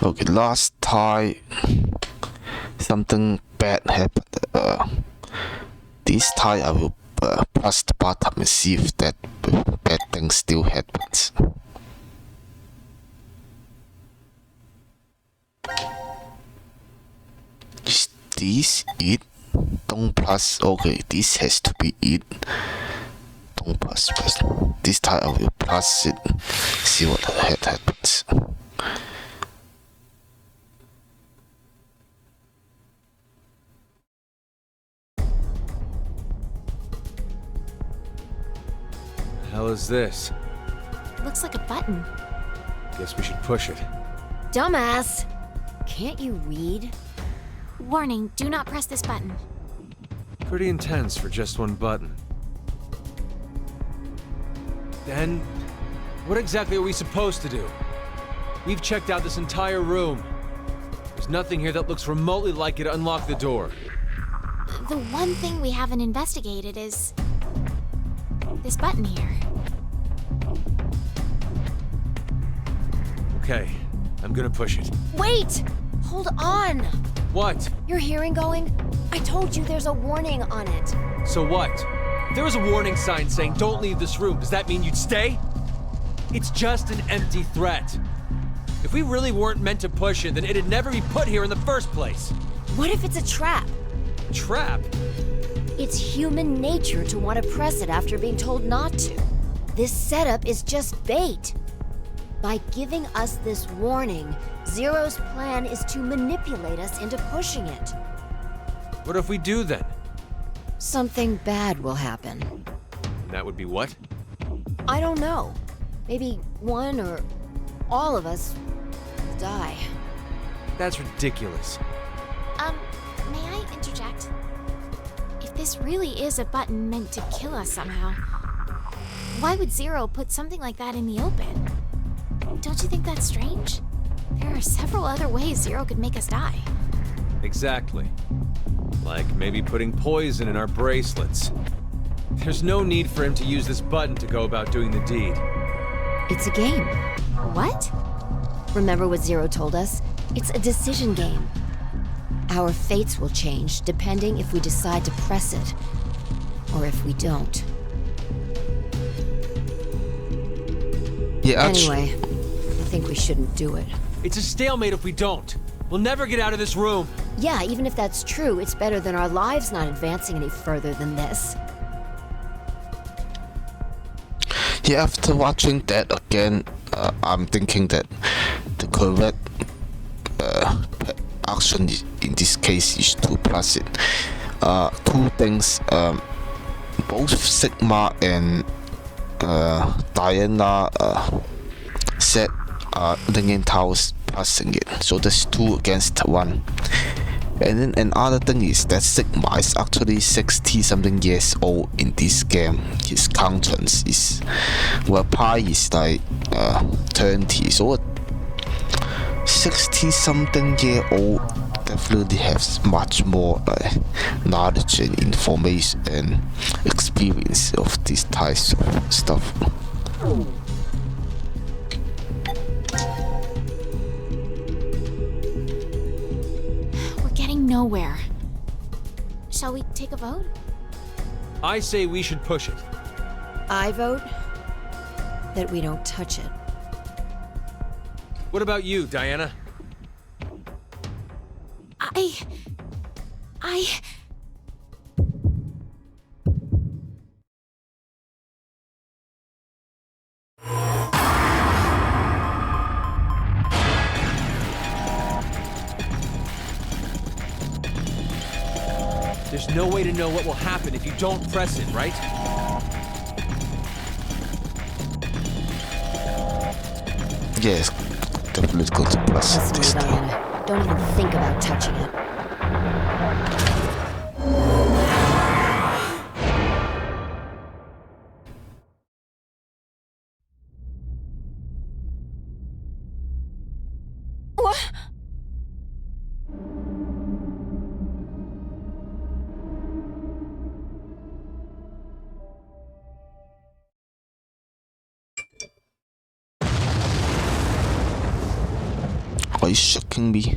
Okay, last time something bad happened. This time I will press the button and see if that bad thing still happens. Is this it? Don't press. Okay, this has to be it. Don't press. This time I will press it. See what the heck happens. Hell is this? Looks like a button. Guess we should push it. Dumbass! Can't you read? Warning, do not press this button. Pretty intense for just one button. Then, what exactly are we supposed to do? We've checked out this entire room. There's nothing here that looks remotely like it to unlock the door. The one thing we haven't investigated is this button here. Okay, I'm gonna push it. Wait! Hold on! What? Your hearing going? I told you there's a warning on it. So what? If there was a warning sign saying don't leave this room, does that mean you'd stay? It's just an empty threat. If we really weren't meant to push it, then it'd never be put here in the first place. What if it's a trap? Trap? It's human nature to want to press it after being told not to. This setup is just bait. By giving us this warning, Zero's plan is to manipulate us into pushing it. What if we do then? Something bad will happen. And that would be what? I don't know. Maybe one or all of us will die. That's ridiculous. May I interject? If this really is a button meant to kill us somehow, why would Zero put something like that in the open? Don't you think that's strange? There are several other ways Zero could make us die. Exactly. Like maybe putting poison in our bracelets. There's no need for him to use this button to go about doing the deed. It's a game. What? Remember what Zero told us? It's a decision game. Our fates will change depending if we decide to press it, or if we don't. Yeah, Anyway, I think we shouldn't do it. It's a stalemate if we don't. We'll never get out of this room. Yeah, even if that's true, it's better than our lives not advancing any further than this. Yeah, after watching that again, I'm thinking that the correct action in this case is to press it. Two things, both Sigma and Diana said Ling Tao's pressing it, so that's 2 against 1. And then another thing is that Sigma is actually 60 something years old in this game. His countenance is, well, Pi is like 20, so 60 something year old definitely has much more knowledge and information and experience of this types of stuff. We're getting nowhere. Shall we take a vote? I say we should push it. I vote that we don't touch it. What about you, Diana? I... There's no way to know what will happen if you don't press it, right? Yes, definitely go to press it this Listen, time. Diana, don't even think about touching it. What? Why are you shocking me?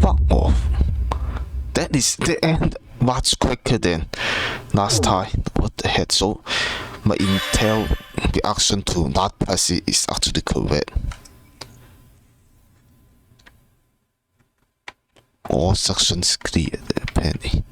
Fuck off. That is the end much quicker than last time. What the heck? So my intel reaction to not press it is actually correct. All sections cleared apparently.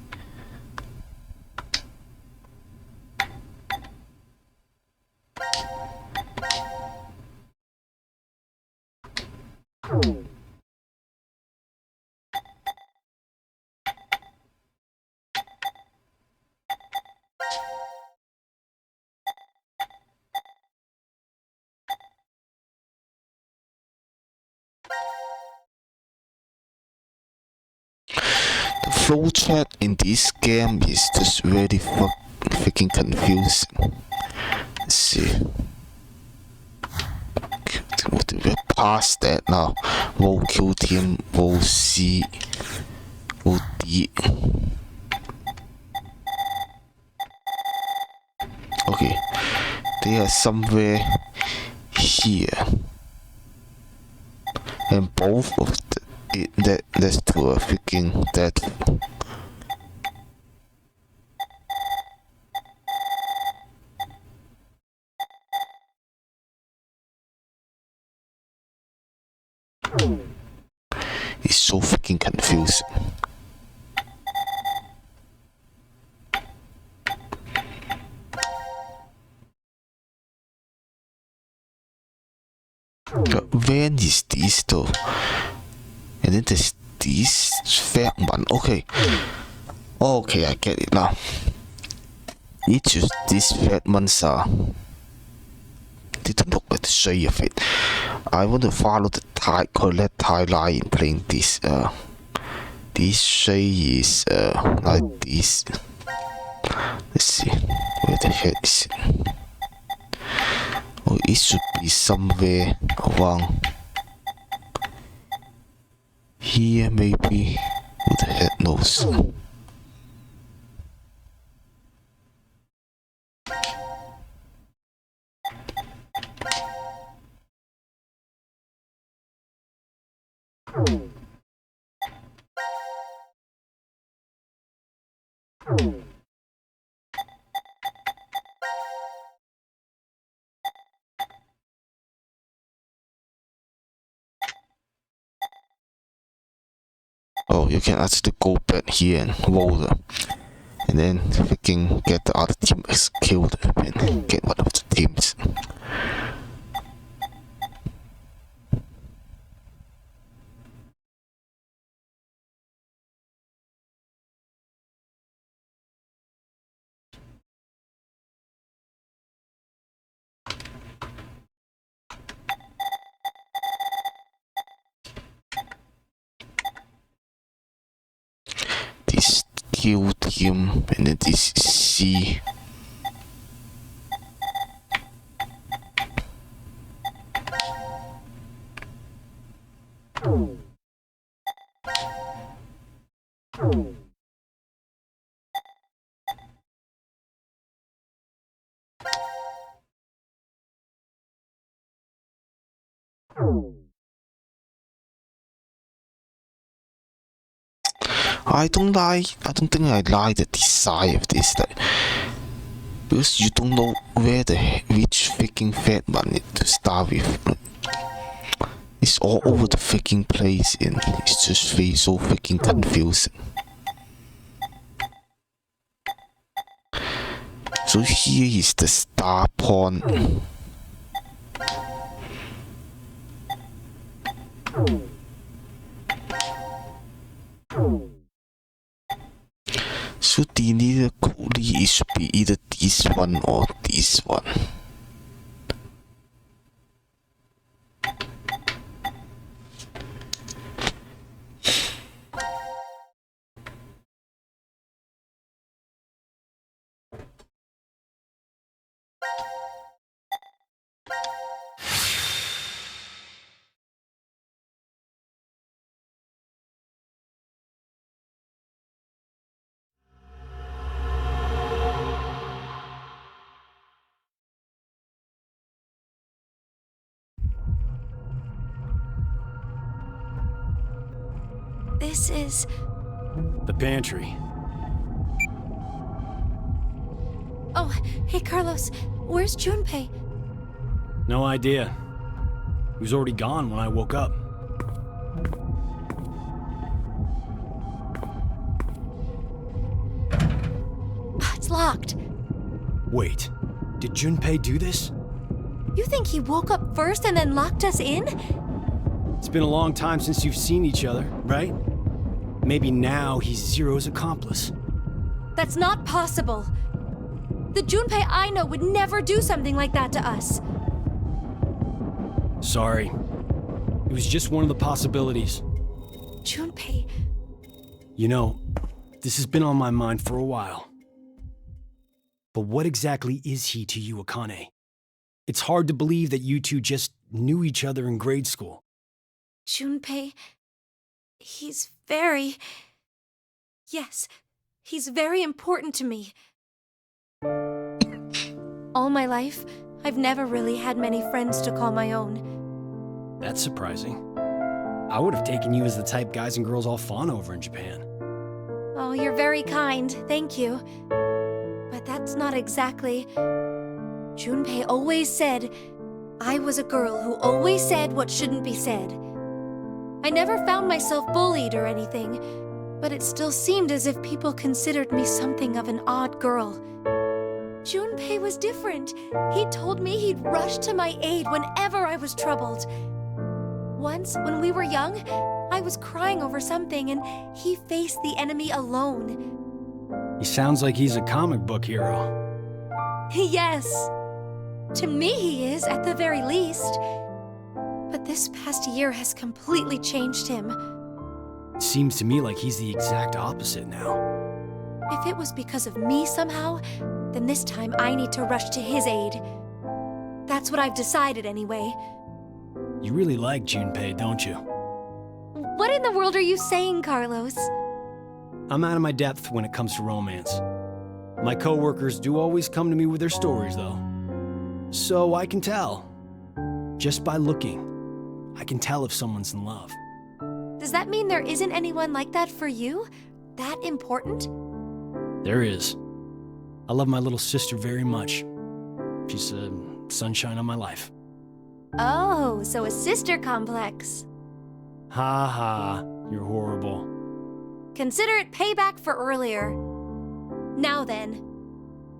The flowchart in this game is just really freaking confusing. Let's see. We're past that now. We'll Q team, we'll C, we'll D. Okay, they are somewhere here, and both of that's to a freaking death. It's so freaking confusing. But when is this though? And then there's this fat one. Okay. Okay, I get it now. Each of these fat ones are didn't look at the shape of it. I want to follow the correct timeline in playing this. This shade is like this. Let's see, where the heck is it? Oh, it should be somewhere around here, maybe. Who the heck knows? Oh, you can actually go back here and roll them. And then freaking get the other team killed and get one of the teams. This Q team and then this C. I don't think I like the design of this, like, because you don't know which freaking fat one to start with. It's all over the freaking place and it's just so freaking confusing. So here is the star pawn. So the needed codely it should be either this one or this one. This is... The pantry. Oh, hey Carlos, where's Junpei? No idea. He was already gone when I woke up. It's locked. Wait, did Junpei do this? You think he woke up first and then locked us in? It's been a long time since you've seen each other, right? Maybe now he's Zero's accomplice. That's not possible. The Junpei I know would never do something like that to us. Sorry. It was just one of the possibilities. Junpei... You know, this has been on my mind for a while. But what exactly is he to you, Akane? It's hard to believe that you two just knew each other in grade school. Junpei... He's very... Yes, he's very important to me. All my life, I've never really had many friends to call my own. That's surprising. I would have taken you as the type guys and girls all fawn over in Japan. Oh, you're very kind, thank you. But that's not exactly... Junpei always said I was a girl who always said what shouldn't be said. I never found myself bullied or anything, but it still seemed as if people considered me something of an odd girl. Junpei was different. He told me he'd rush to my aid whenever I was troubled. Once, when we were young, I was crying over something and he faced the enemy alone. He sounds like he's a comic book hero. Yes. To me he is, at the very least. But this past year has completely changed him. It seems to me like he's the exact opposite now. If it was because of me somehow, then this time I need to rush to his aid. That's what I've decided anyway. You really like Junpei, don't you? What in the world are you saying, Carlos? I'm out of my depth when it comes to romance. My coworkers do always come to me with their stories, though. So I can tell. Just by looking, I can tell if someone's in love. Does that mean there isn't anyone like that for you? That important? There is. I love my little sister very much. She's a sunshine on my life. Oh, so a sister complex. Ha ha, you're horrible. Consider it payback for earlier. Now then,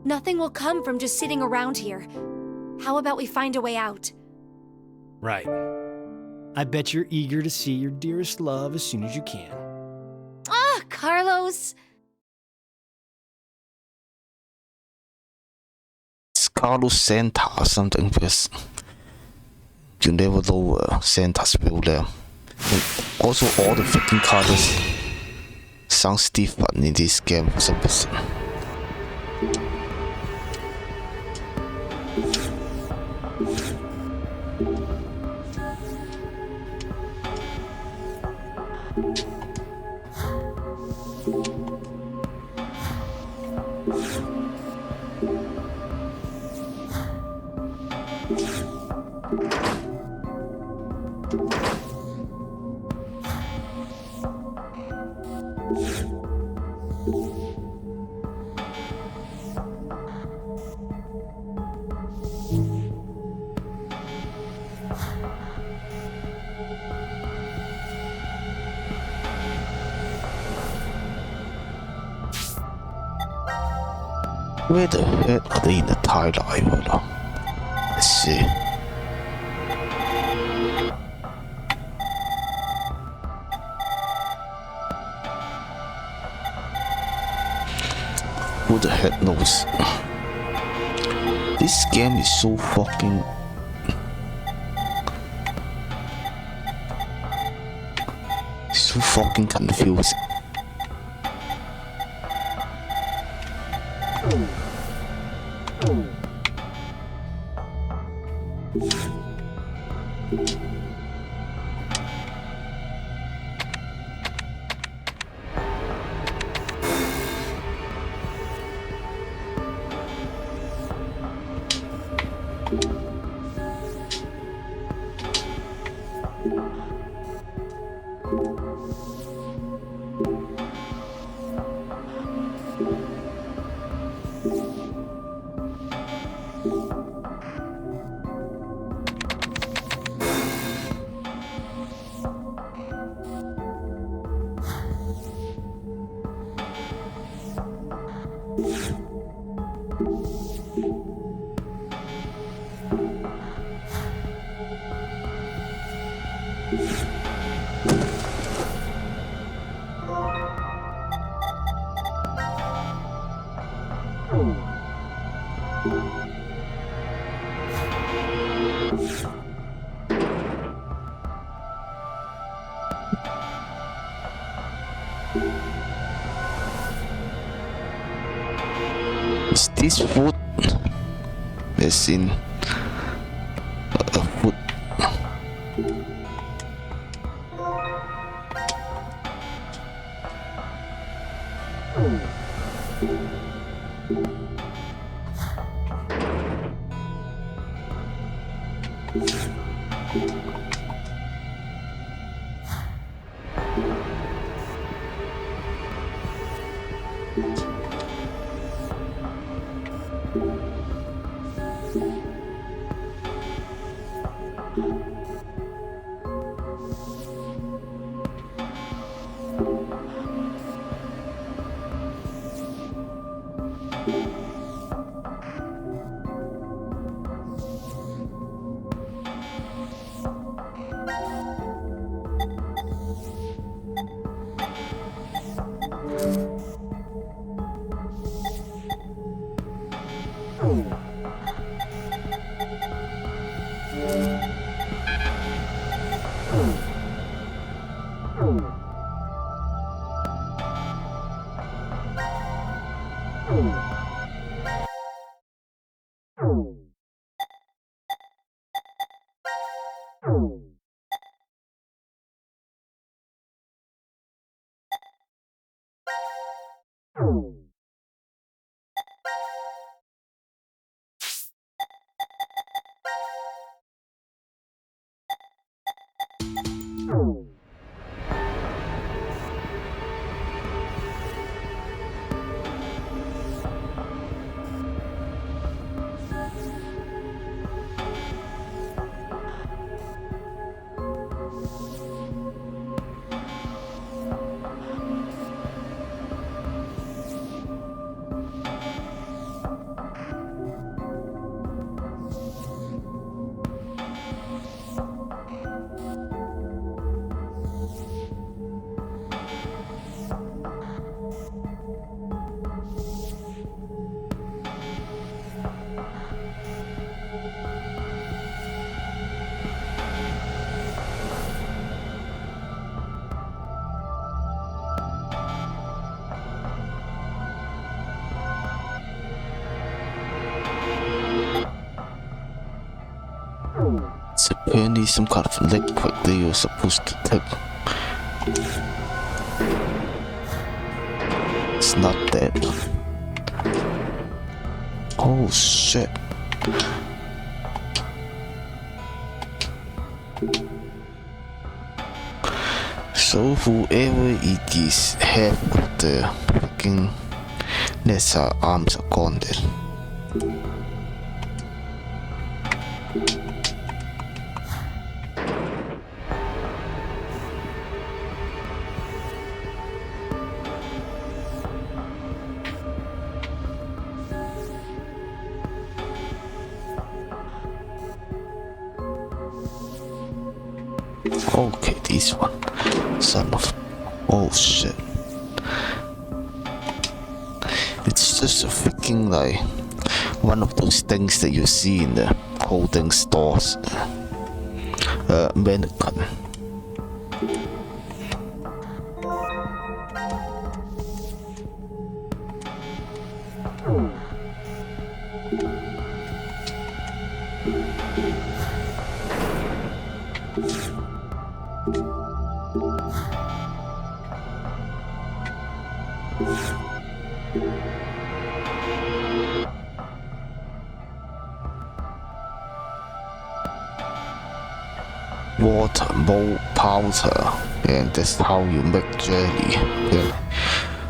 nothing will come from just sitting around here. How about we find a way out? Right. I bet you're eager to see your dearest love as soon as you can. Ah, Carlos! It's Carlos Santa or something because you never know where Santa's real name. And also all the freaking colors sounds different in this game for some reason. Where the heck are they in the timeline? Let's see. Who the heck knows? This game is so fucking... so fucking confusing. Is this food? As in food. It's apparently some kind of liquid that you're supposed to take. It's not that. Oh shit. So whoever it is, half of the fucking Nessa arms are gone then. Okay, this one. Son of... Oh shit. It's just a freaking like... one of those things that you see in the clothing stores. Mannequin. Water, mold, powder, and that's how you make jelly. Yeah.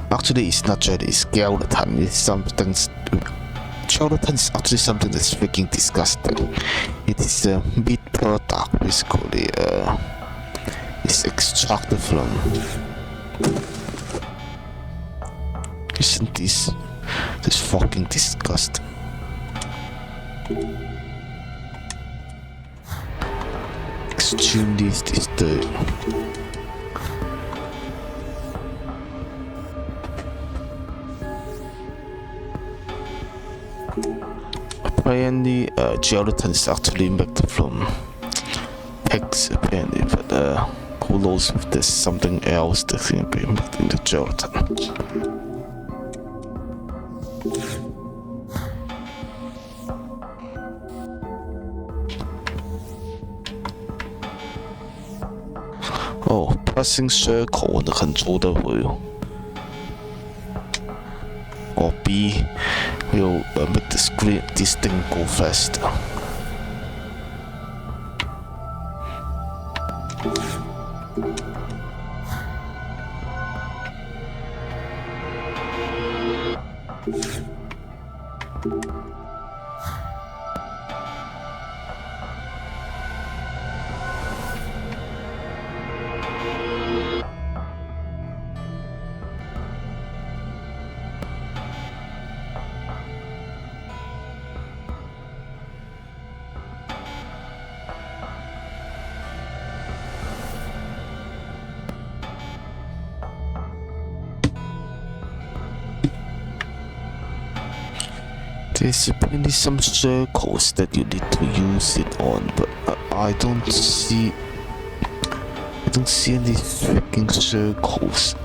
Actually, it's not jelly, it's gelatin. It's something. Gelatin is actually something that's freaking disgusting. It is a meat product, basically. It's extracted from. Isn't this fucking disgusting? extremely disturbing. Apparently, gelatin is actually made from pigs, apparently, but who knows if there's something else that can be made into gelatin. Oh, pressing circle 很粗的 will. Or B will make this thing go faster. There's apparently some circles that you need to use it on, but I don't see any freaking circles.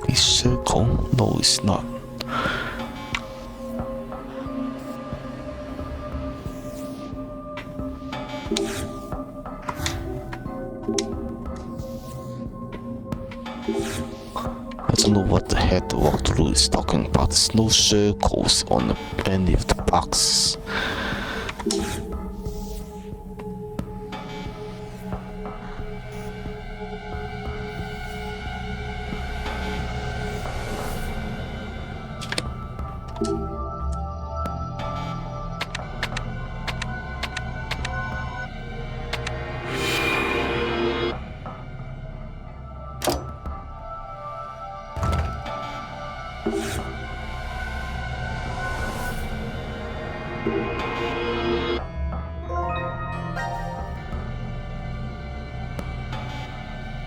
A circle? No, it's not. I don't know what the heck the walkthrough is talking about. There's no circles on any of the boxes.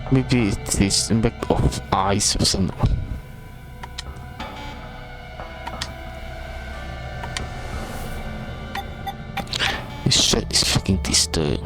Maybe it is made of ice or something. This shit is fucking disturbing.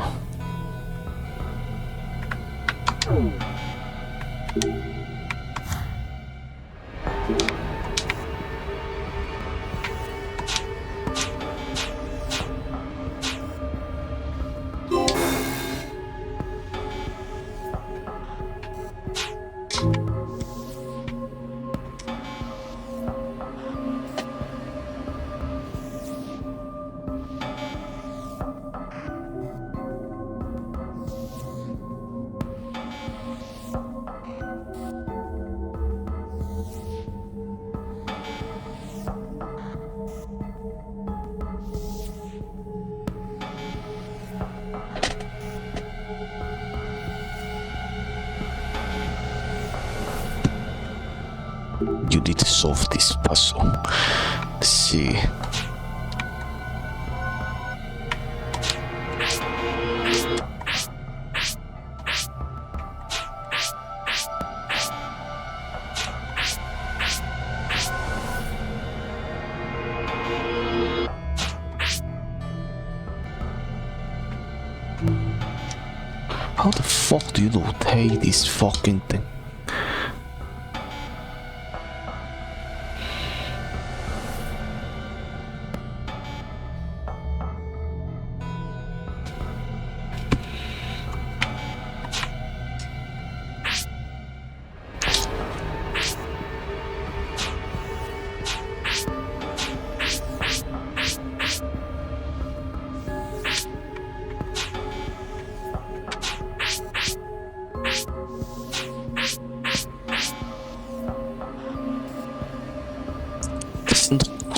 You need to solve this puzzle. Let's see. How the fuck do you rotate this fucking thing?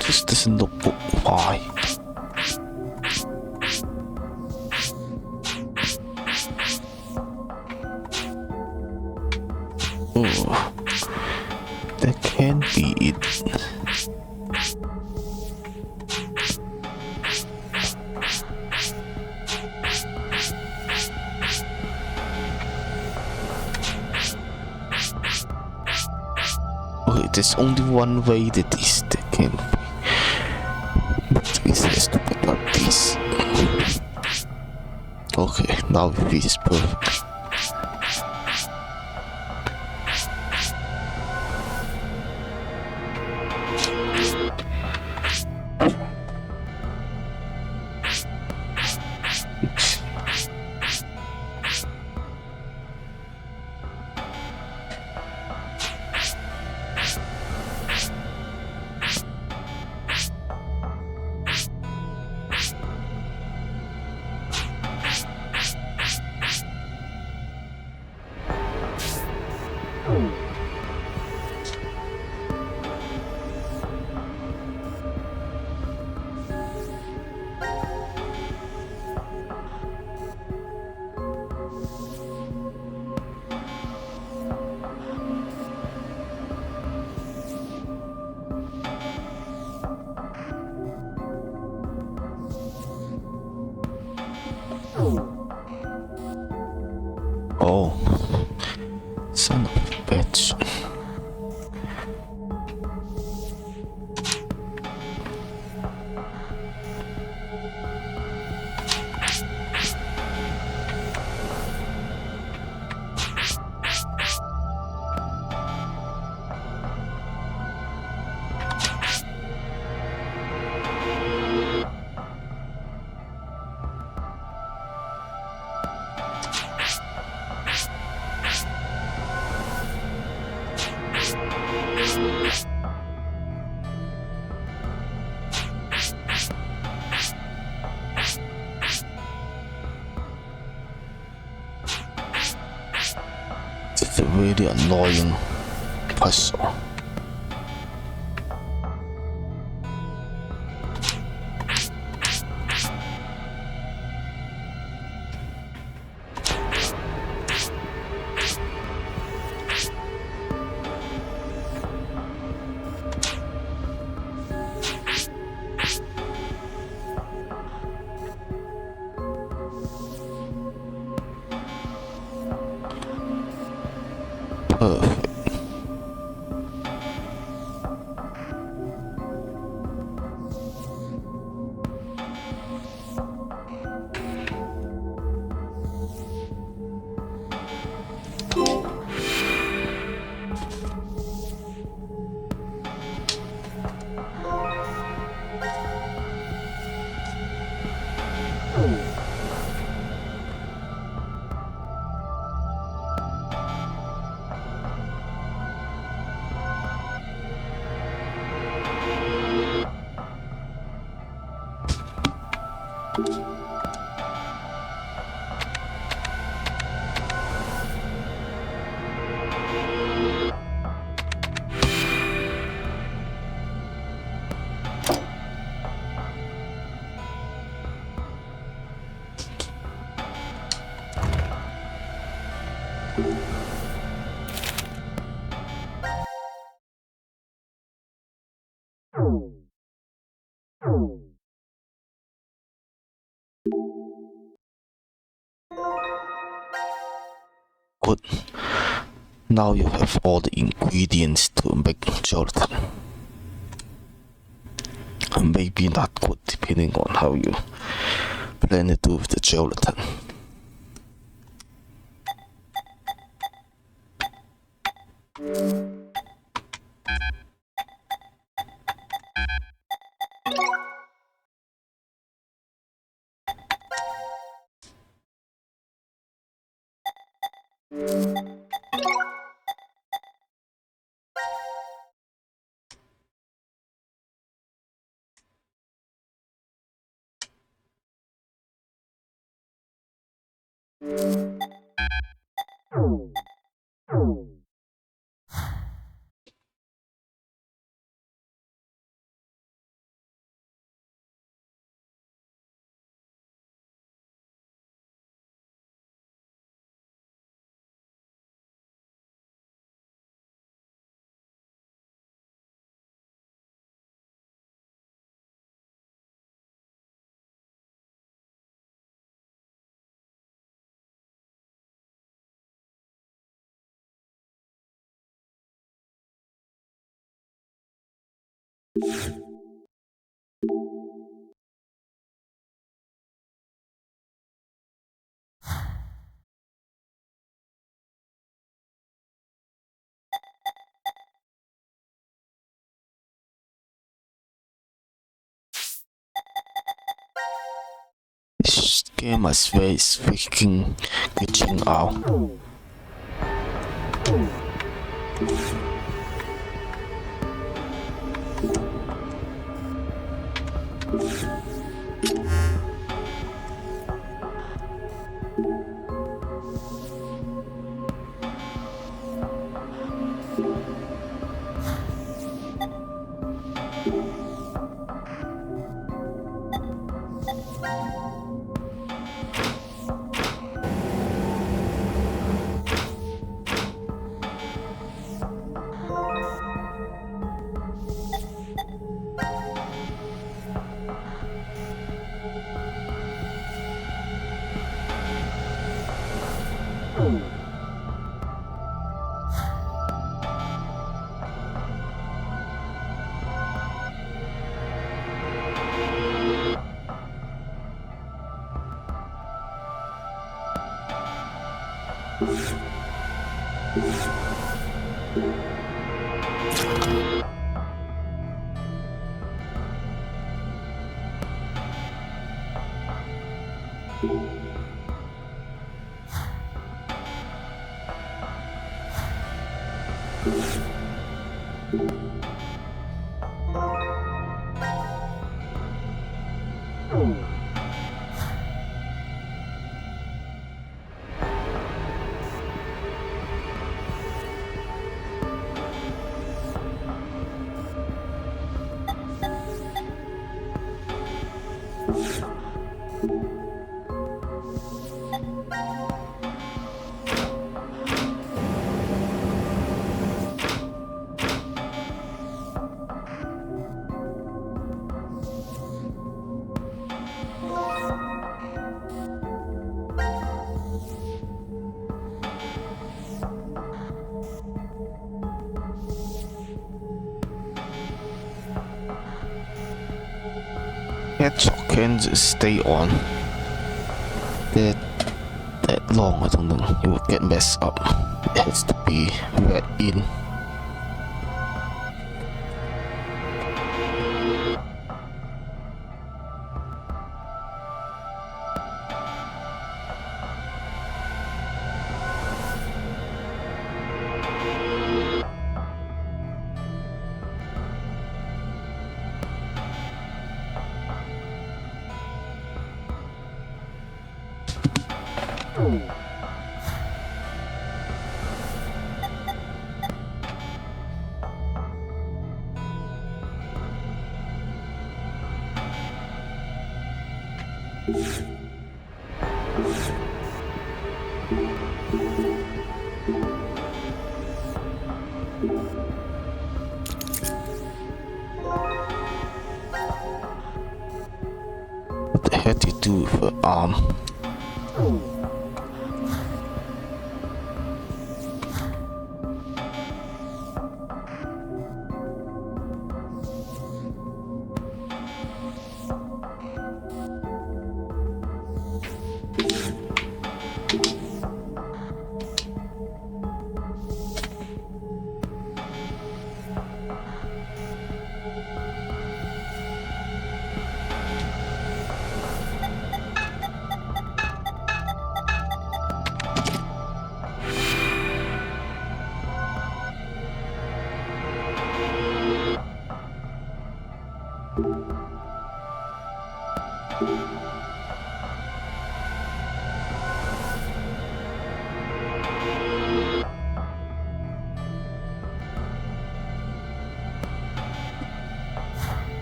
This doesn't look why. Oh, that can't be it. there's only one way that this can be. But this has to be like this. Okay, now this is perfect. Oh, son of a bitch. It's a really annoying puzzle. Perfect. Good. Now you have all the ingredients to make gelatin. Maybe not good depending on how you plan to do with the gelatin. This game is very freaking glitching out. Hedgehog can just stay on that long. I don't know. It will get messed up. It has to be read in. What the heck do you do with her arm?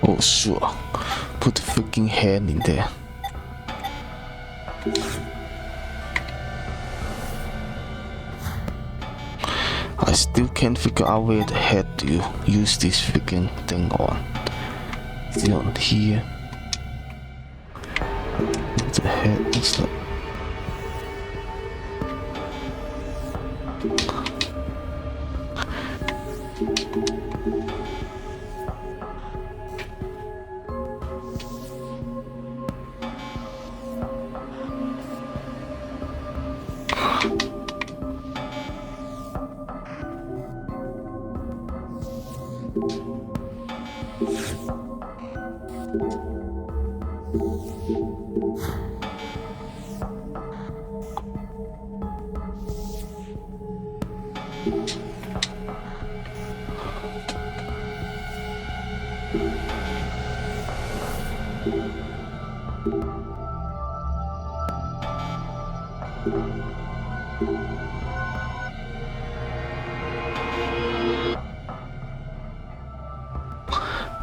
Oh sure, put the freaking hand in there. I still can't figure out where the heck to use this freaking thing on. Is it on here? What the heck is that?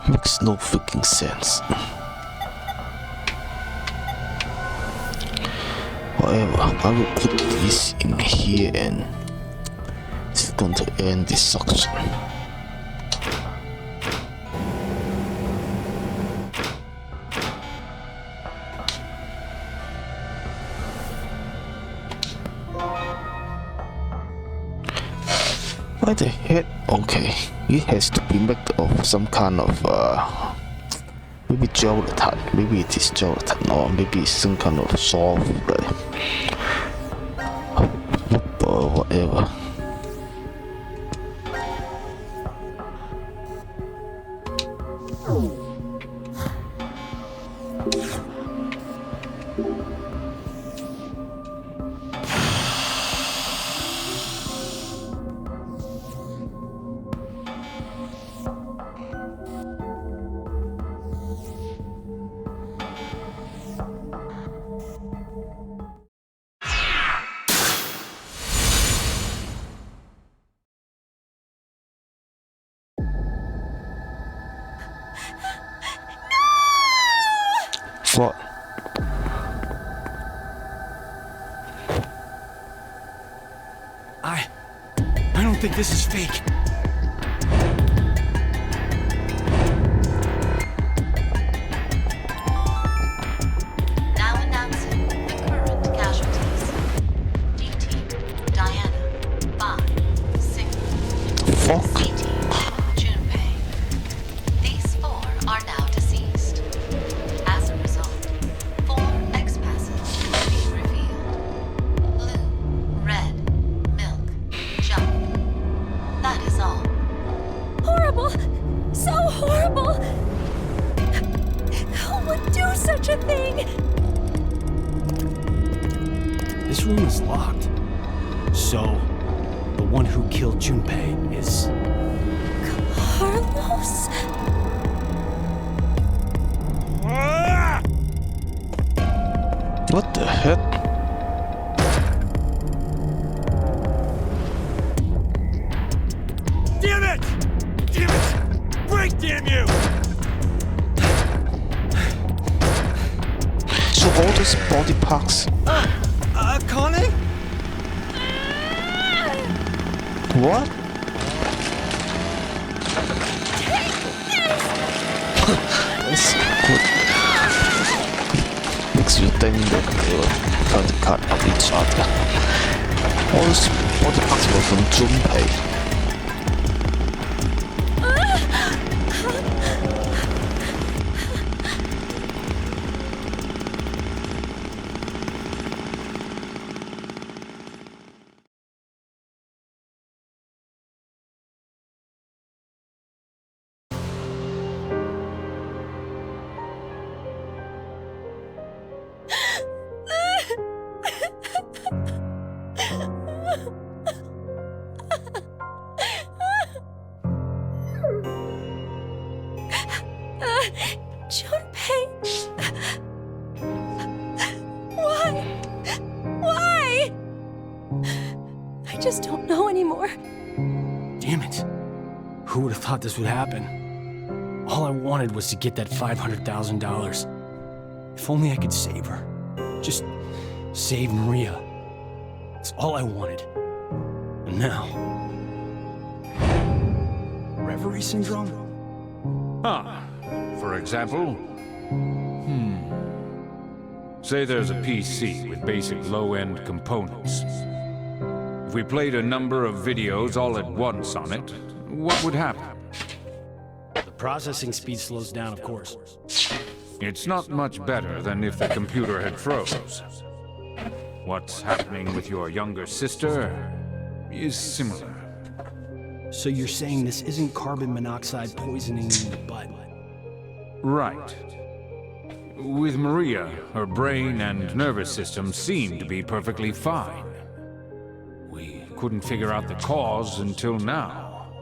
Makes no freaking sense. Whatever, I will put this in here and it's going to end this section. Why the heck? Okay, it has to be made of some kind of maybe gelatin. Maybe it is gelatin, or maybe it's some kind of soft, whatever. What? I don't think this is fake. Now announcing the current casualties. D-Team, Diana, 5, Single. Fuck. C-Team, Junpei. These 4 are now deceased. As a result, 4 X-passes will be revealed. Blue, red, milk, jump. That is all. Horrible! So horrible! Who would do such a thing? This room is locked. So, the one who killed Junpei is... Carlos? What the heck? Damn it! Damn it! Break, damn you! So all those body parts. Connie? What? That's good. Makes you think that they were trying to cut at each other. All those body parts were from Junpei. Junpei! Why? Why? I just don't know anymore. Damn it. Who would have thought this would happen? All I wanted was to get that $500,000. If only I could save her. Just save Maria. That's all I wanted. And now... Reverie syndrome? For example, say there's a PC with basic low-end components. If we played a number of videos all at once on it, what would happen? The processing speed slows down, of course. It's not much better than if the computer had froze. what's happening with your younger sister is similar. So you're saying this isn't carbon monoxide poisoning in the butt? Right. With Maria, her brain and nervous system seem to be perfectly fine. We couldn't figure out the cause until now.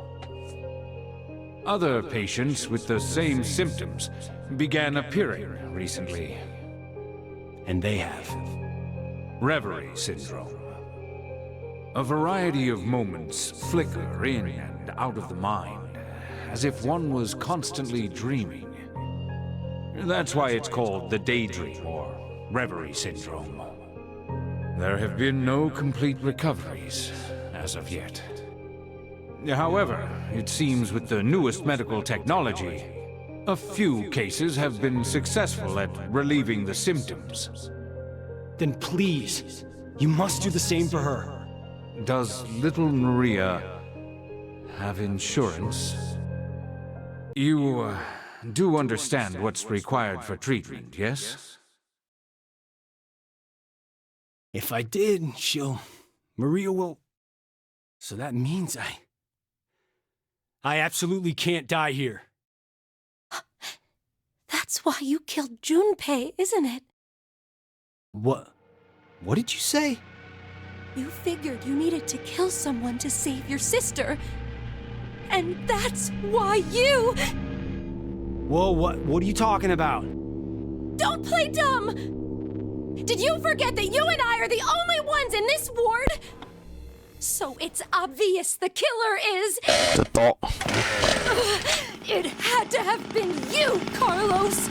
Other patients with the same symptoms began appearing recently. And they have. Reverie syndrome. A variety of moments flicker in and out of the mind, as if one was constantly dreaming. That's why it's called the daydream or reverie syndrome. There have been no complete recoveries as of yet. However, it seems with the newest medical technology, a few cases have been successful at relieving the symptoms. Then please, you must do the same for her. Does little Maria have insurance? You do understand what's required for treatment, yes? If I did, Maria will... So that means I absolutely can't die here. That's why you killed Junpei, isn't it? What did you say? You figured you needed to kill someone to save your sister. And that's why you... Whoa, what are you talking about? Don't play dumb! Did you forget that you and I are the only ones in this ward? So it's obvious the killer is... The dog. It had to have been you, Carlos!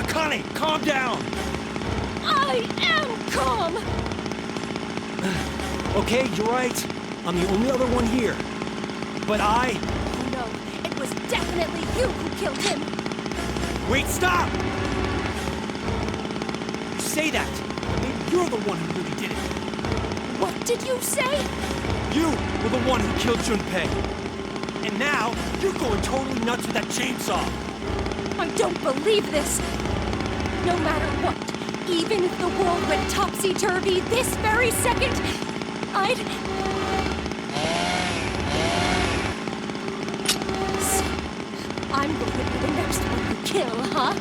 Connie, calm down! I am calm! Okay, you're right. I'm the only other one here. But Oh no, it was definitely you who killed him! Wait, stop! You say that, but maybe you're the one who really did it. What did you say? You were the one who killed Junpei. And now, you're going totally nuts with that chainsaw. I don't believe this! No matter what, even if the world went topsy-turvy this very second, I'd... So, I'm going to be the next one you kill, huh?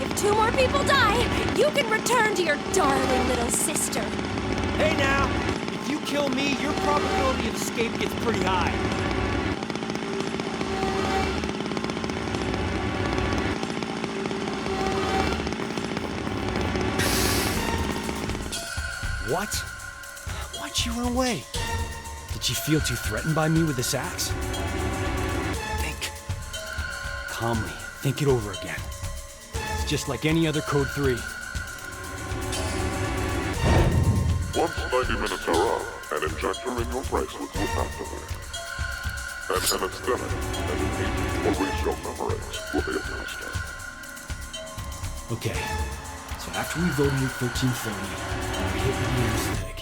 If 2 more people die, you can return to your darling little sister. Hey now, if you kill me, your probability of escape gets pretty high. What? Why'd you run away? Did you feel too threatened by me with this axe? Think. Calmly, think it over again. It's just like any other Code 3. Once 90 minutes are up, an injector in your bracelet will activate. An anesthetic and an agent or ratio memories will be administered. Okay, so after we voted at 1330, and we hit with the anesthetic,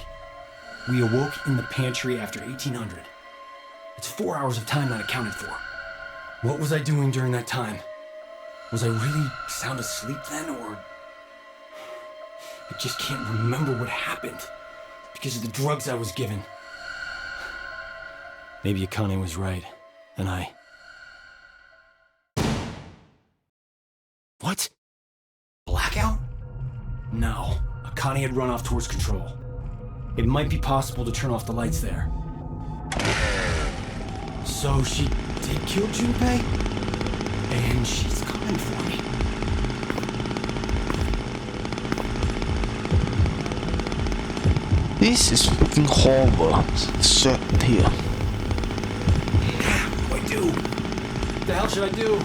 we awoke in the pantry after 1800. It's 4 hours of time not accounted for. What was I doing during that time? Was I really sound asleep then, or... I just can't remember what happened because of the drugs I was given. Maybe Akane was right, and I... What? Blackout? No, Akane had run off towards control. It might be possible to turn off the lights there. So she did kill Junpei? And she's coming for me. This is fucking horrible. Shit here. What do I do? What the hell should I do?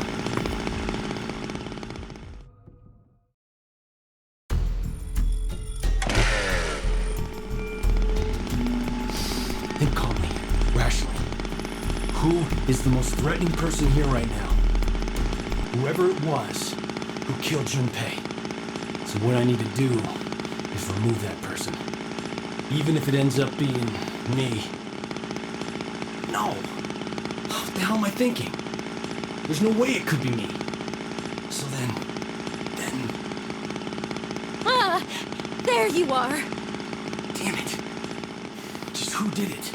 Think calmly, rationally. Who is the most threatening person here right now? Whoever it was who killed Junpei. So what I need to do is remove that person. Even if it ends up being me. No. What the hell am I thinking? There's no way it could be me. So then... Ah! There you are! Damn it. Just who did it?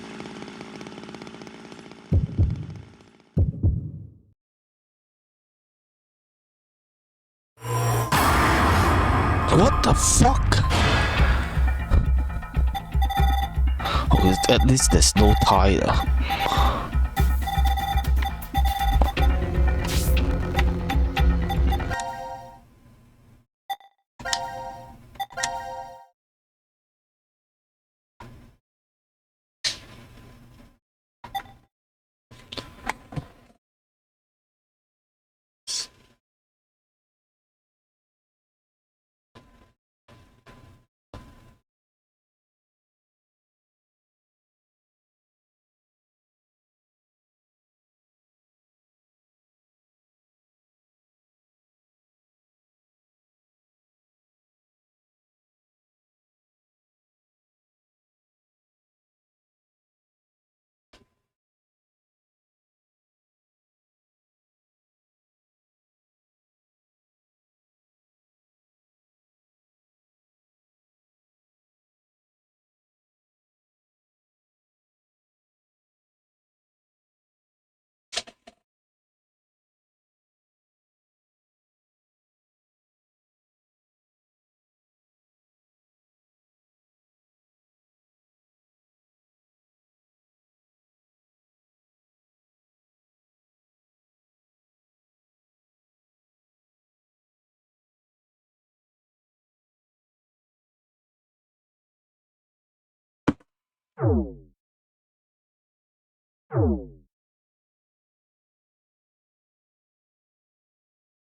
What the fuck? Oh, at least there's no tire.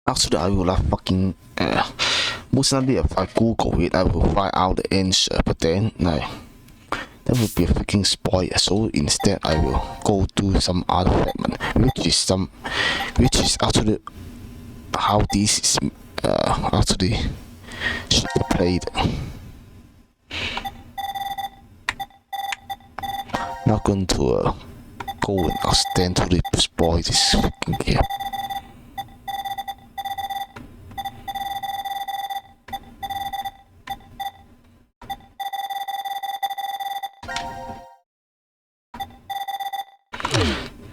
Actually, I will have fucking most likely if I Google it, I will find out the answer. But then, no, that would be a freaking spoiler. So instead, I will go to some other fragment, which is actually how this is actually should be played. Not going to go and accidentally spoil this freaking game.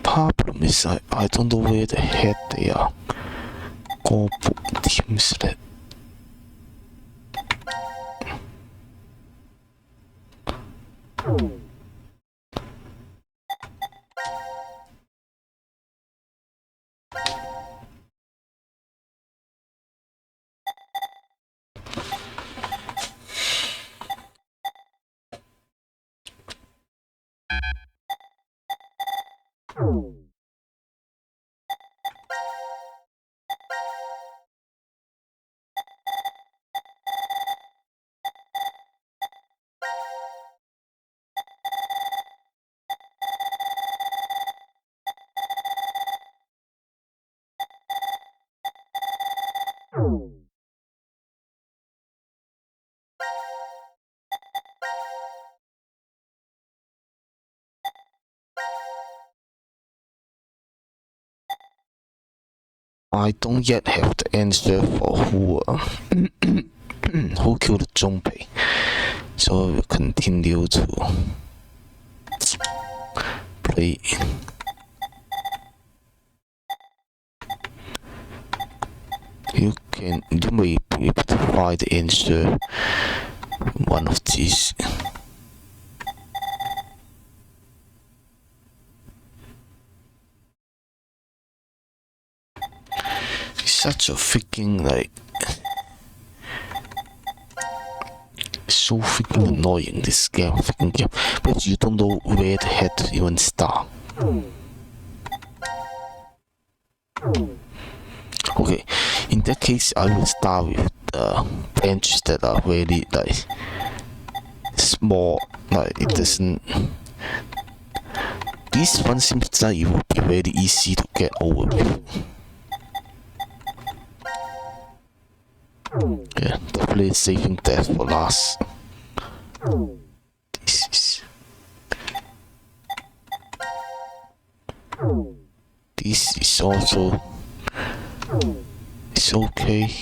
Problem is I don't know where the heck they are. Go put teams that. I don't yet have the answer for who who killed Junpei, so I will continue to play. You may be able to find the answer in one of these. Such a freaking so freaking annoying, this freaking game, but you don't know where the heck to even start. Okay, in that case I will start with benches that are really small, it doesn't. This one seems like it will be very easy to get over with. Yeah, definitely saving death for last. This is also It's okay.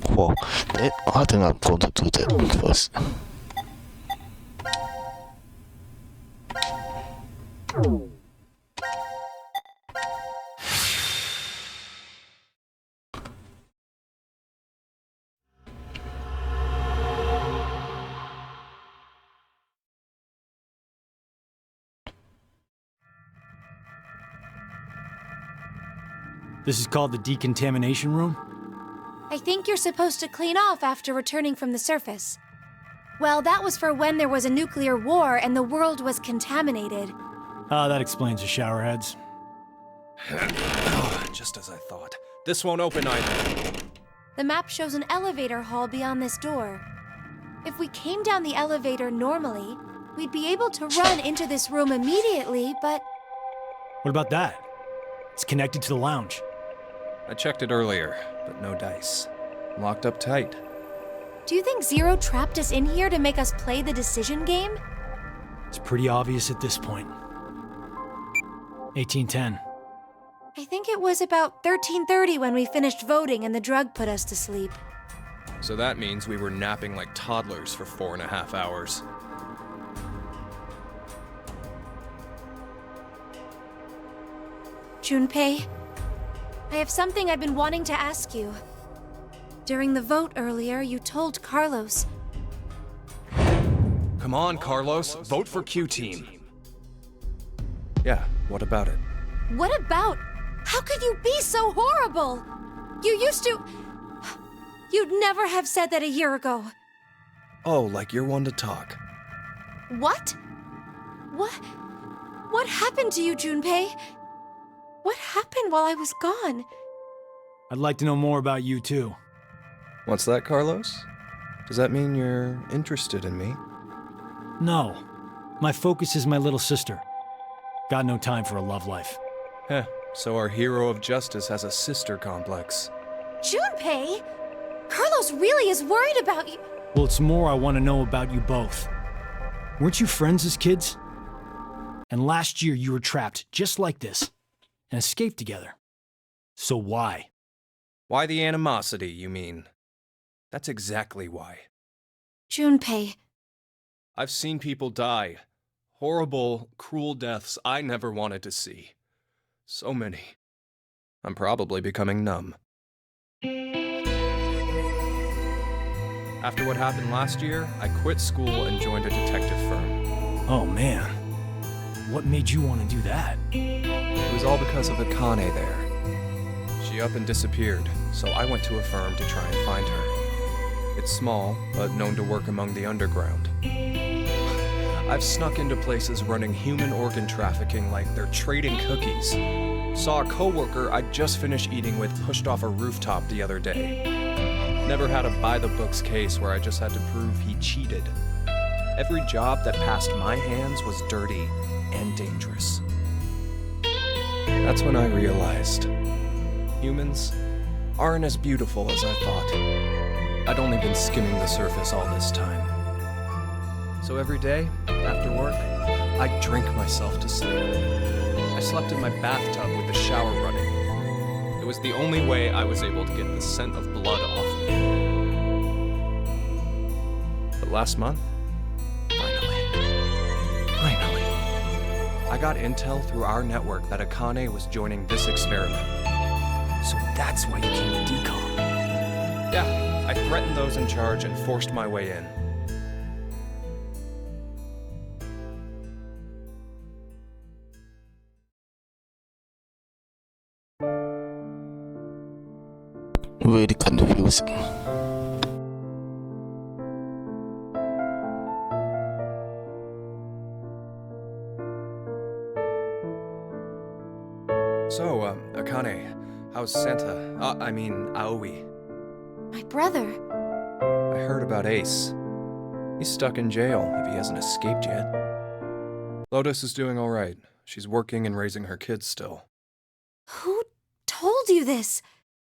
Well, I think I'm going to do that first. This is called the decontamination room? I think you're supposed to clean off after returning from the surface. Well, that was for when there was a nuclear war and the world was contaminated. Ah, that explains the showerheads. Just as I thought. This won't open either. The map shows an elevator hall beyond this door. If we came down the elevator normally, we'd be able to run into this room immediately, but... What about that? It's connected to the lounge. I checked it earlier, but no dice. Locked up tight. Do you think Zero trapped us in here to make us play the decision game? It's pretty obvious at this point. 1810. I think it was about 13:30 when we finished voting and the drug put us to sleep. So that means we were napping like toddlers for 4.5 hours. Junpei, I have something I've been wanting to ask you. During the vote earlier, you told Carlos. Come on, Carlos. Vote for Q-Team. Yeah, what about it? What about? How could you be so horrible? You used to... You'd never have said that a year ago. Oh, like you're one to talk. What? What happened to you, Junpei? What happened while I was gone? I'd like to know more about you, too. What's that, Carlos? Does that mean you're interested in me? No. My focus is my little sister. Got no time for a love life. Heh, so our hero of justice has a sister complex. Junpei! Carlos really is worried about you. Well, it's more I want to know about you both. Weren't you friends as kids? And last year you were trapped just like this and escaped together. So why? Why the animosity, you mean? That's exactly why. Junpei. I've seen people die. Horrible, cruel deaths I never wanted to see. So many. I'm probably becoming numb. After what happened last year, I quit school and joined a detective firm. Oh man. What made you want to do that? It was all because of Akane there. She up and disappeared, so I went to a firm to try and find her. It's small, but known to work among the underground. I've snuck into places running human organ trafficking like they're trading cookies. Saw a coworker I'd just finished eating with pushed off a rooftop the other day. Never had a by-the-books case where I just had to prove he cheated. Every job that passed my hands was dirty and dangerous. That's when I realized humans aren't as beautiful as I thought. I'd only been skimming the surface all this time. So every day, after work, I'd drink myself to sleep. I slept in my bathtub with the shower running. It was the only way I was able to get the scent of blood off me. But last month, finally, I got intel through our network that Akane was joining this experiment. So that's why you came to decon. Yeah, I threatened those in charge and forced my way in. Really confusing. So, Akane, how's Santa? I mean, Aoi. My brother. I heard about Ace. He's stuck in jail if he hasn't escaped yet. Lotus is doing all right. She's working and raising her kids still. Who told you this?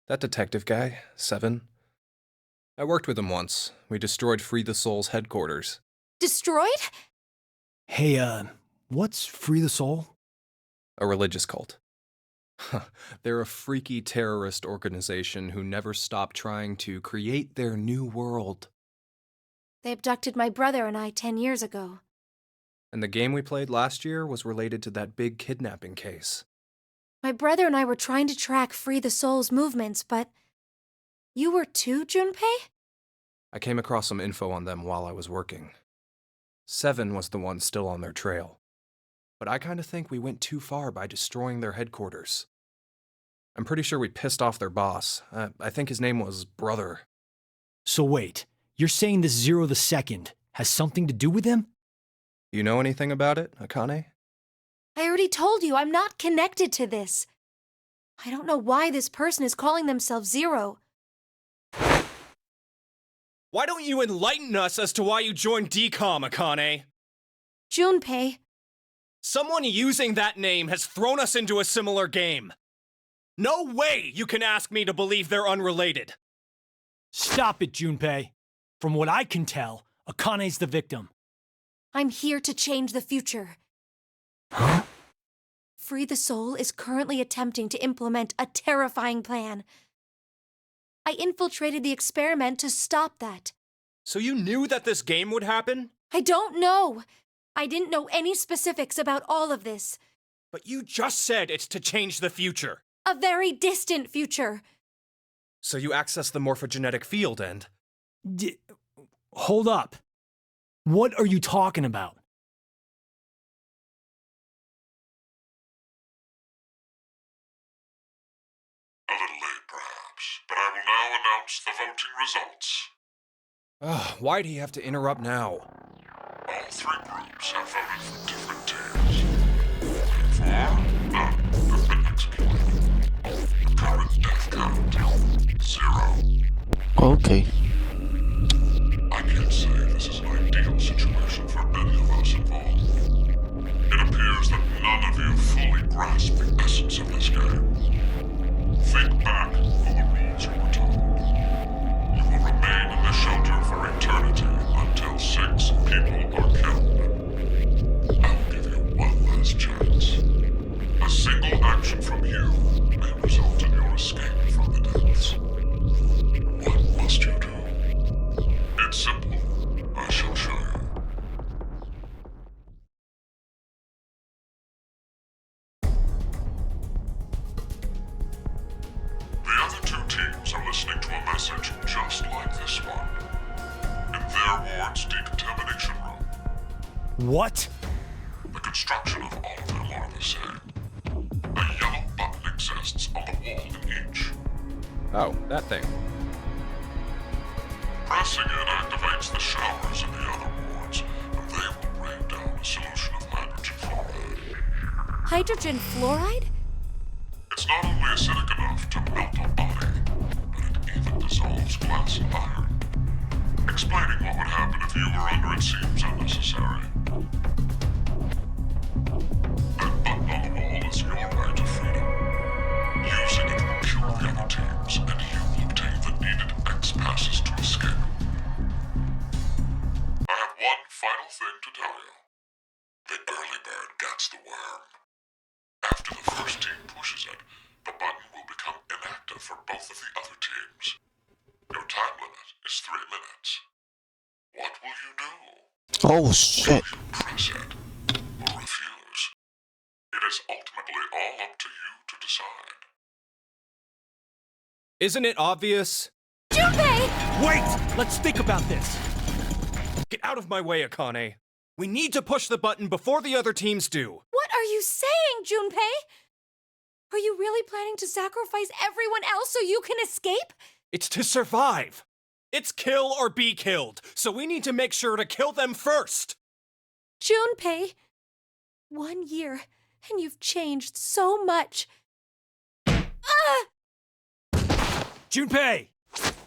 That detective guy, Seven. I worked with him once. We destroyed Free the Soul's headquarters. Destroyed? Hey, what's Free the Soul? A religious cult. They're a freaky terrorist organization who never stop trying to create their new world. They abducted my brother and I 10 years ago. And the game we played last year was related to that big kidnapping case. My brother and I were trying to track Free the Soul's movements, but... You were too, Junpei? I came across some info on them while I was working. Seven was the one still on their trail. But I kind of think we went too far by destroying their headquarters. I'm pretty sure we pissed off their boss. I think his name was Brother. So wait, you're saying this Zero the Second has something to do with them? You know anything about it, Akane? I already told you I'm not connected to this. I don't know why this person is calling themselves Zero. Why don't you enlighten us as to why you joined DCOM, Akane? Junpei, Someone using that name has thrown us into a similar game. No way you can ask me to believe they're unrelated. Stop it, Junpei. From what I can tell, Akane's the victim. I'm here to change the future. Free the Soul is currently attempting to implement a terrifying plan. I infiltrated the experiment to stop that. So you knew that this game would happen? I don't know. I didn't know any specifics about all of this. But you just said it's to change the future. A very distant future. So you access the morphogenetic field and... Hold up. What are you talking about? A little late, perhaps, but I will now announce the voting results. Why'd he have to interrupt now? All three groups have voted for different teams. Four, none have been executed. The current death count, 0. Okay. I can't say this is an ideal situation for any of us involved. It appears that none of you fully grasp the essence of this game. Think back on the rules you were told. You will remain in the shelter for eternity until 6 people are killed. I will give you one last chance. A single action from you may result in your escape from the depths. What must you do? It's simple. I shall show you. The other two teams are listening to a message just like this one. In their ward's decontamination room. What? The construction of all of them are the same. A yellow button exists on the wall in each. Oh, that thing. Pressing it activates the showers in the other wards, and they will rain down a solution of hydrogen fluoride. Hydrogen fluoride? It's not only acidic enough to melt a body, but it even dissolves glass and iron. Explaining what would happen if you were under it seems unnecessary. That button on the wall is your right to freedom. Using it will kill the other teams, and you will obtain the needed X passes to escape. I have one final thing to tell you. The early bird gets the worm. After the first team pushes it, the button will become inactive for both of the other teams. Your time limit is 3 minutes. What will you do? Oh shit. Will you press it or refuse? It is ultimately all up to you to decide. Isn't it obvious? Junpei! Wait! Let's think about this. Get out of my way, Akane. We need to push the button before the other teams do. What are you saying, Junpei? Are you really planning to sacrifice everyone else so you can escape? It's to survive. It's kill or be killed, so we need to make sure to kill them first. Junpei, 1 year, and you've changed so much. Junpei!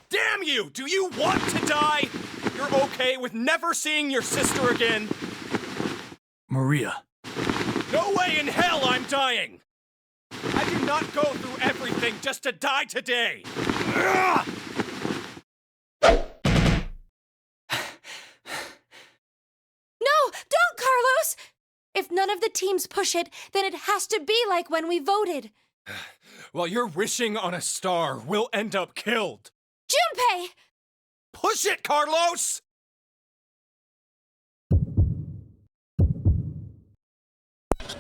Damn you! Do you want to die? You're okay with never seeing your sister again? Maria. No way in hell I'm dying! I did not go through everything just to die today! No, don't, Carlos! If none of the teams push it, then it has to be like when we voted. While you're wishing on a star, we'll end up killed. Junpei! Push it, Carlos!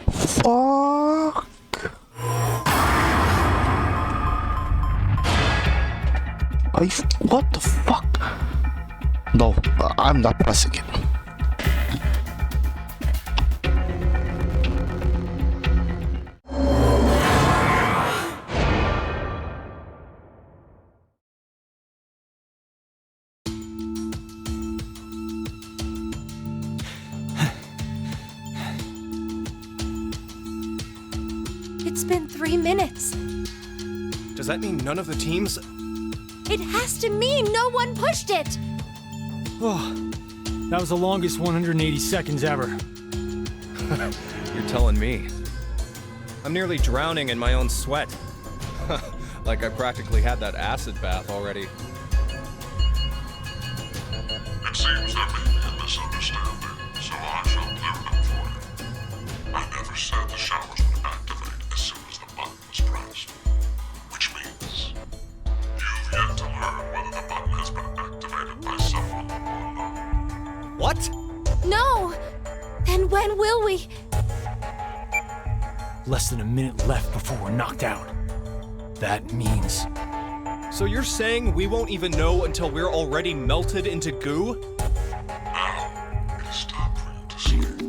Fuck! What the fuck? No, I'm not pressing it. It's been 3 minutes. Does that mean none of the teams? It has to mean no one pushed it! Oh, that was the longest 180 seconds ever. You're telling me. I'm nearly drowning in my own sweat. Like I practically had that acid bath already. It seems there may be a misunderstanding, so I shall clear it up for you. I never said the showers would activate as soon as the button was pressed. Which means you've yet to learn whether the button has been activated by someone or not. What? No! Then when will we? Less than a minute left before we're knocked out. That means... So you're saying we won't even know until we're already melted into goo? Now, it is time for you to sleep.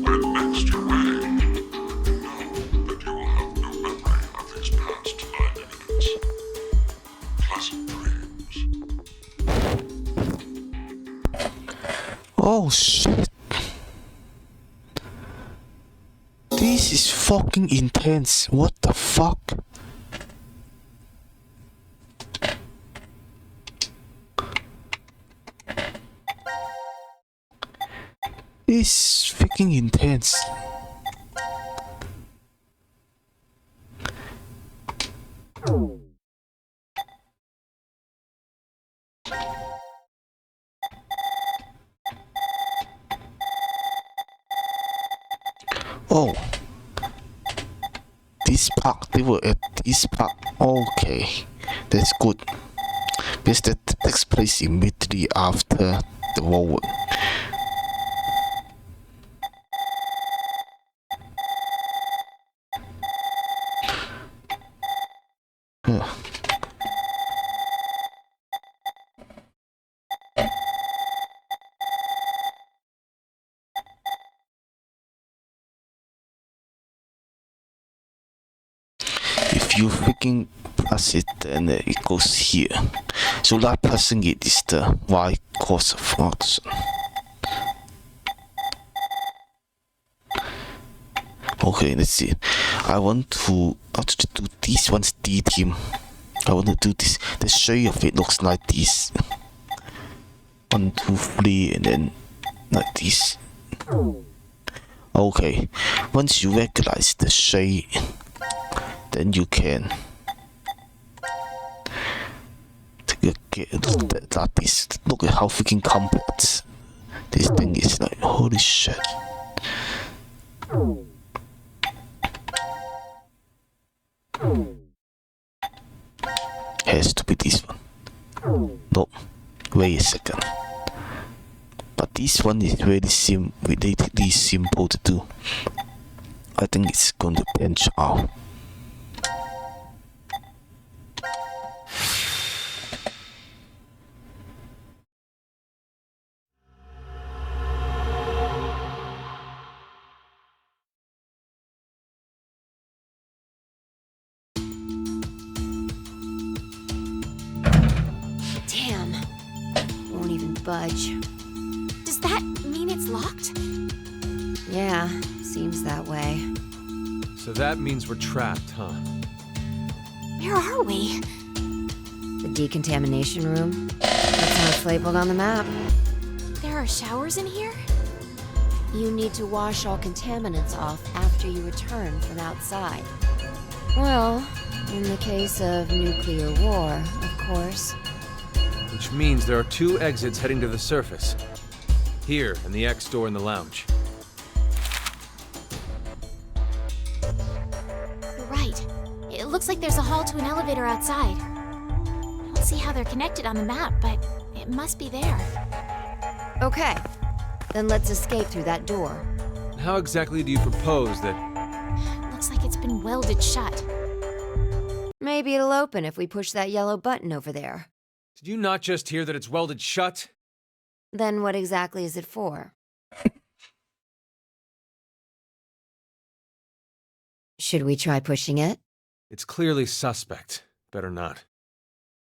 When next you're awake, know that you will have no memory of these past 90 minutes. Pleasant dreams. Oh shit. This is fucking intense. What the fuck? This is freaking intense. Oh, this park, they were at this park. Okay, that's good. Because that takes place immediately after the war. If you freaking press it, then it goes here. So not pressing it is the Y course of action. Okay, let's see. I want to actually do this one's D team. I want to do this. The shape of it looks like this. 1, 2, 3, and then like this. Okay, once you recognize the shape, then you can take a look at this. Look at how freaking complex this thing is. Like, holy shit. Has to be this one. No, wait a second. But this one is relatively simple to do. I think it's going to bench out. Damn. Won't even budge. Does that mean it's locked? Yeah, seems that way. So that means we're trapped, huh? Where are we? The decontamination room? That's how it's labeled on the map. There are showers in here? You need to wash all contaminants off after you return from outside. Well, in the case of nuclear war, of course. Which means there are 2 exits heading to the surface. Here, and the X door in the lounge. You're right. It looks like there's a hall to an elevator outside. I don't see how they're connected on the map, but it must be there. Okay, then let's escape through that door. How exactly do you propose that... Looks like it's been welded shut. Maybe it'll open if we push that yellow button over there. Did you not just hear that it's welded shut? Then what exactly is it for? Should we try pushing it? It's clearly suspect. Better not.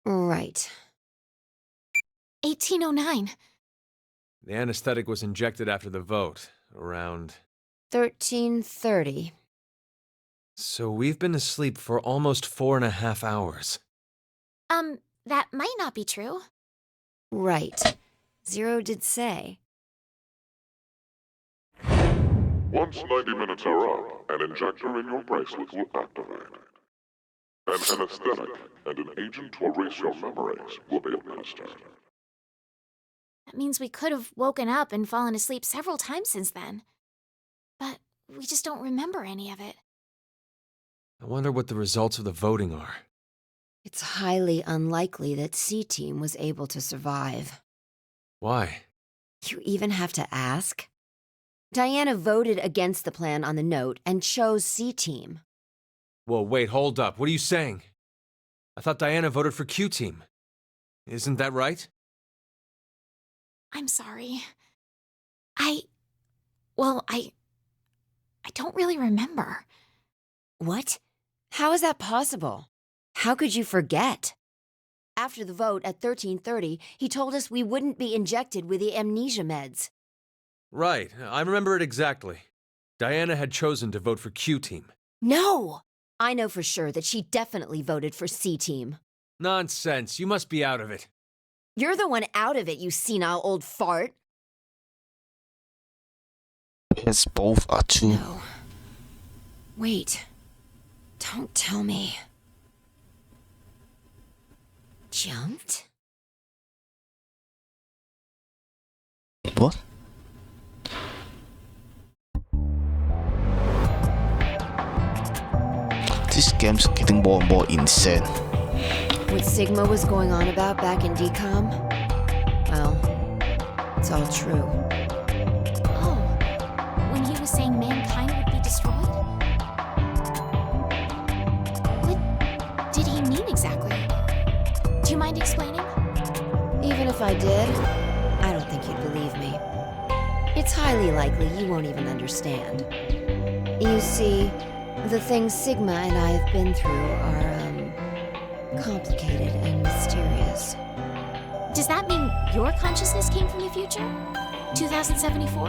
Right. 1809. The anesthetic was injected after the vote, around... 1330. So we've been asleep for almost 4.5 hours. That might not be true. Right. Zero did say. Once 90 minutes are up, an injector in your bracelet will activate. An anesthetic and an agent to erase your memories will be administered. That means we could have woken up and fallen asleep several times since then. But we just don't remember any of it. I wonder what the results of the voting are. It's highly unlikely that C-Team was able to survive. Why? You even have to ask? Diana voted against the plan on the note and chose C-Team. Whoa, wait, hold up. What are you saying? I thought Diana voted for Q-Team. Isn't that right? I'm sorry. I don't really remember. What? How is that possible? How could you forget? After the vote at 1330, he told us we wouldn't be injected with the amnesia meds. Right, I remember it exactly. Diana had chosen to vote for Q-Team. No! I know for sure that she definitely voted for C-Team. Nonsense, you must be out of it. You're the one out of it, you senile old fart. Yes, both are true. No. Wait. Don't tell me. Jumped? What? This game's getting more and more insane. What Sigma was going on about back in DCOM? Well, it's all true. Oh, when he was saying mankind would be destroyed? What did he mean exactly? Do you mind explaining? Even if I did, I don't think you'd believe me. It's highly likely you won't even understand. You see, the things Sigma and I have been through are, complicated and mysterious. Does that mean your consciousness came from the future? 2074?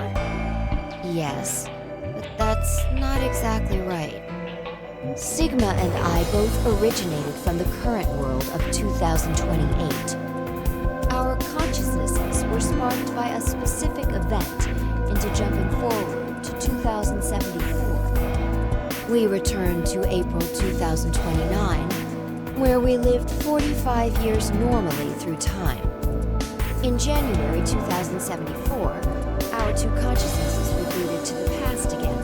Yes, but that's not exactly right. Sigma and I both originated from the current world of 2028. Our consciousnesses were sparked by a specific event into jumping forward to 2074. We returned to April 2029, where we lived 45 years normally through time. In January 2074, our two consciousnesses rebooted to the past again,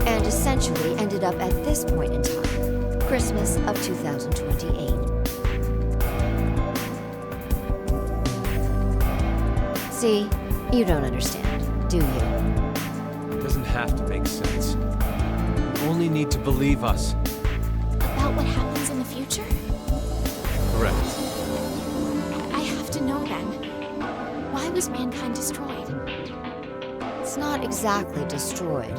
and essentially ended up at this point in time, Christmas of 2028. See, you don't understand, do you? It doesn't have to make sense. You only need to believe us. About what happens in the future? Correct. I have to know then. Why was mankind destroyed? It's not exactly destroyed.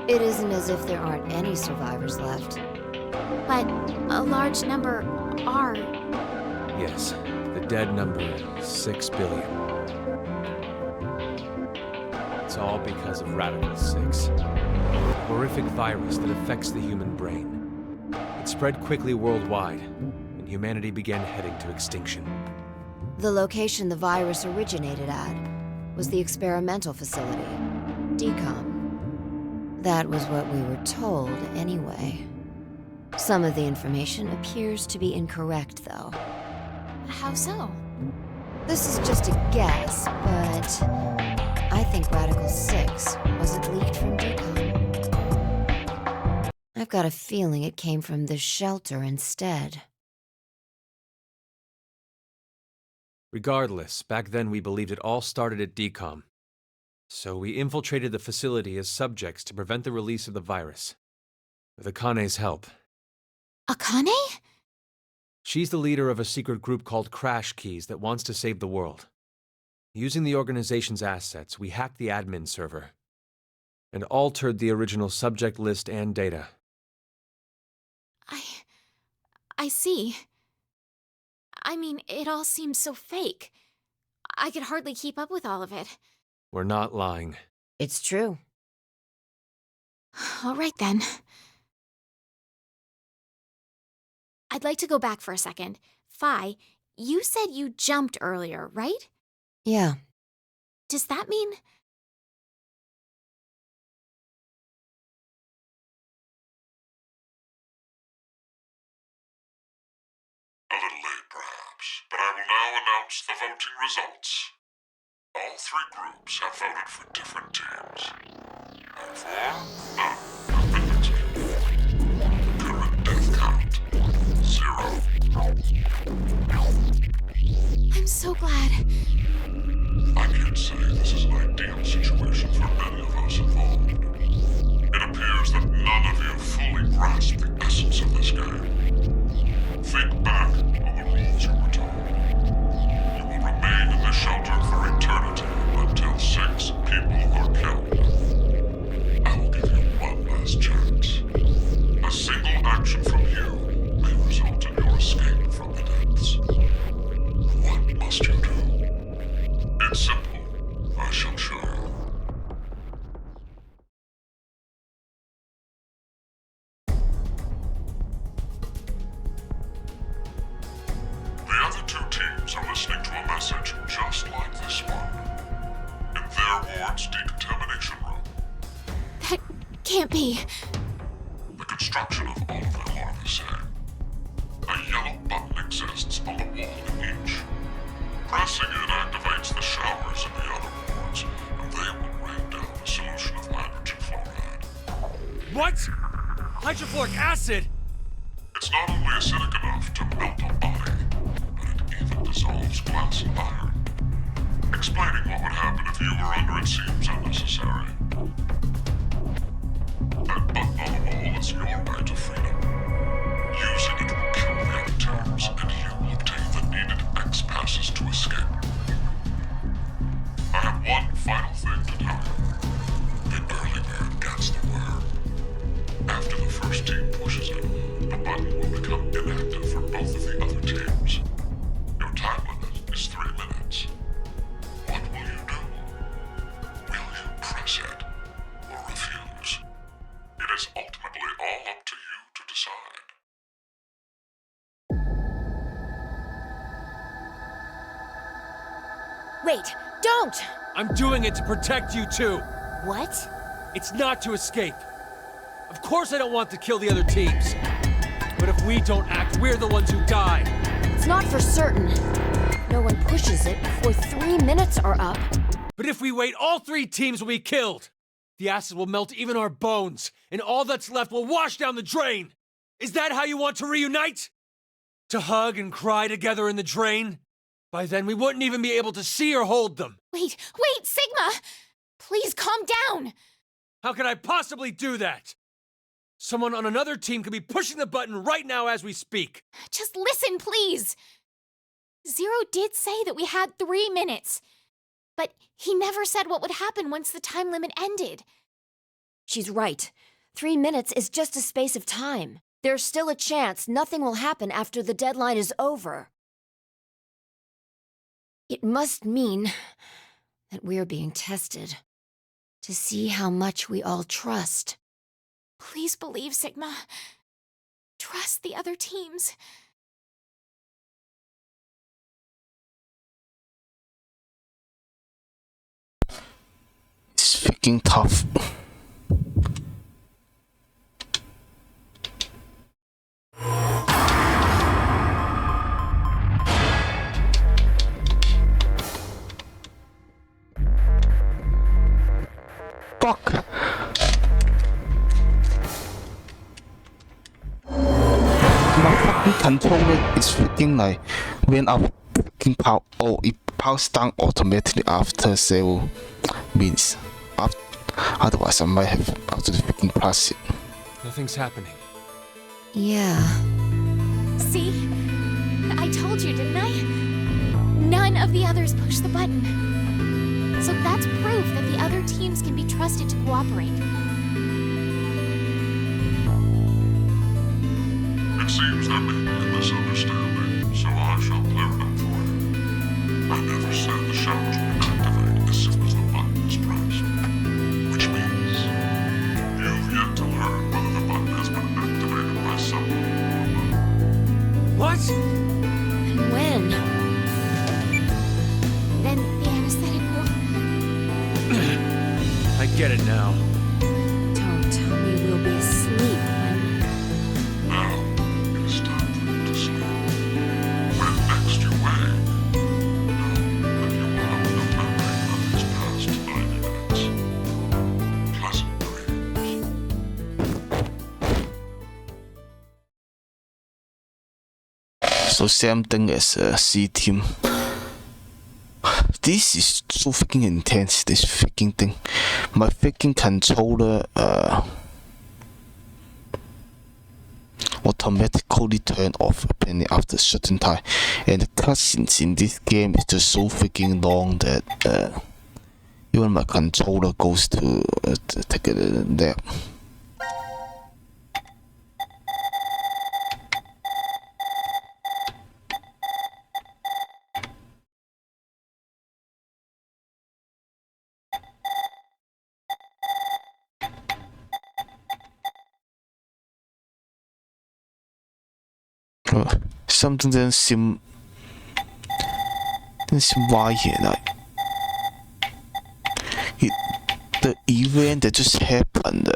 It isn't as if there aren't any survivors left. But a large number are. Yes, the dead number 6 billion. It's all because of Radical 6. A horrific virus that affects the human brain. It spread quickly worldwide, and humanity began heading to extinction. The location the virus originated at was the experimental facility, DCOM. That was what we were told, anyway. Some of the information appears to be incorrect, though. How so? This is just a guess, but I think Radical 6 wasn't leaked from DCOM. I've got a feeling it came from this shelter instead. Regardless, back then we believed it all started at DCOM. So we infiltrated the facility as subjects to prevent the release of the virus. With Akane's help. Akane? She's the leader of a secret group called Crash Keys that wants to save the world. Using the organization's assets, we hacked the admin server and altered the original subject list and data. I see. I mean, it all seems so fake. I could hardly keep up with all of it. We're not lying. It's true. All right then. I'd like to go back for a second. Phi, you said you jumped earlier, right? Yeah. Does that mean... A little late, perhaps, but I will now announce the voting results. All three groups have voted for different teams. Therefore, none have been executed. Current death count, 0. I'm so glad. I can't say this is an ideal situation for many of us involved. It appears that none of you fully grasp the essence of this game. Think back on the rules you were told. You will remain in the shelter for eternity until 6 people are killed. I will give you one last chance. A single action from you may result in your escape from the depths. What must you do? It's simple, I shall show you. The other 2 teams are listening to a message just like this one. In their ward's decontamination room. That can't be. The construction of all of them are the same. A yellow button exists on the wall in each. Pressing it activates the showers in the other wards, and they will rain down a solution of hydrogen fluoride. What? Hydrofluoric acid? It's not only acidic enough to melt a body, but it even dissolves glass and iron. Explaining what would happen if you were under it seems unnecessary. That button on the wall is your way to freedom. Using it will kill the other teams, and you will obtain the needed X passes to escape. I have one final thing to tell you. The early bird gets the worm. After the first team pushes it, the button will become inactive for both of the other teams. Your time limit is 3 minutes. What will you do? Will you press it or refuse? It is ultimately all up to you to decide. Wait, don't! I'm doing it to protect you too. What? It's not to escape. Of course I don't want to kill the other teams. But if we don't act, we're the ones who die. It's not for certain. No one pushes it before 3 minutes are up. But if we wait, all 3 teams will be killed. The acid will melt even our bones, and all that's left will wash down the drain. Is that how you want to reunite? To hug and cry together in the drain? By then, we wouldn't even be able to see or hold them. Wait, Sigma! Please calm down! How could I possibly do that? Someone on another team could be pushing the button right now as we speak. Just listen, please! Zero did say that we had 3 minutes. But he never said what would happen once the time limit ended. She's right. 3 minutes is just a space of time. There's still a chance nothing will happen after the deadline is over. It must mean that we're being tested to see how much we all trust. Please believe, Sigma. Trust the other teams. It's freaking tough. Fuck. controller is freaking like when our freaking power. Oh, it powers down automatically after 0 means. Otherwise, I might have to freaking press it. Nothing's happening. Yeah. See? I told you, didn't I? None of the others pushed the button. So that's proof that the other teams can be trusted to cooperate. It seems there may be a misunderstanding, so I shall clear it up for you. I never said the showers would activate as soon as the button is pressed. Which means you've yet to learn whether the button has been activated by someone or not. What? And when? Then the anesthetic will... I get it now. Don't tell me we'll be asleep when... Now, it is time for you to sleep. When next you wake, know that you will have no memory of these past 90 minutes. Pleasant dreams. So same thing as C team. This is so freaking intense, this freaking thing. My freaking controller automatically turn off apparently after a certain time. And the cutscenes in this game is just so freaking long that even my controller goes to take a nap. Something doesn't seem right here. Like the event that just happened.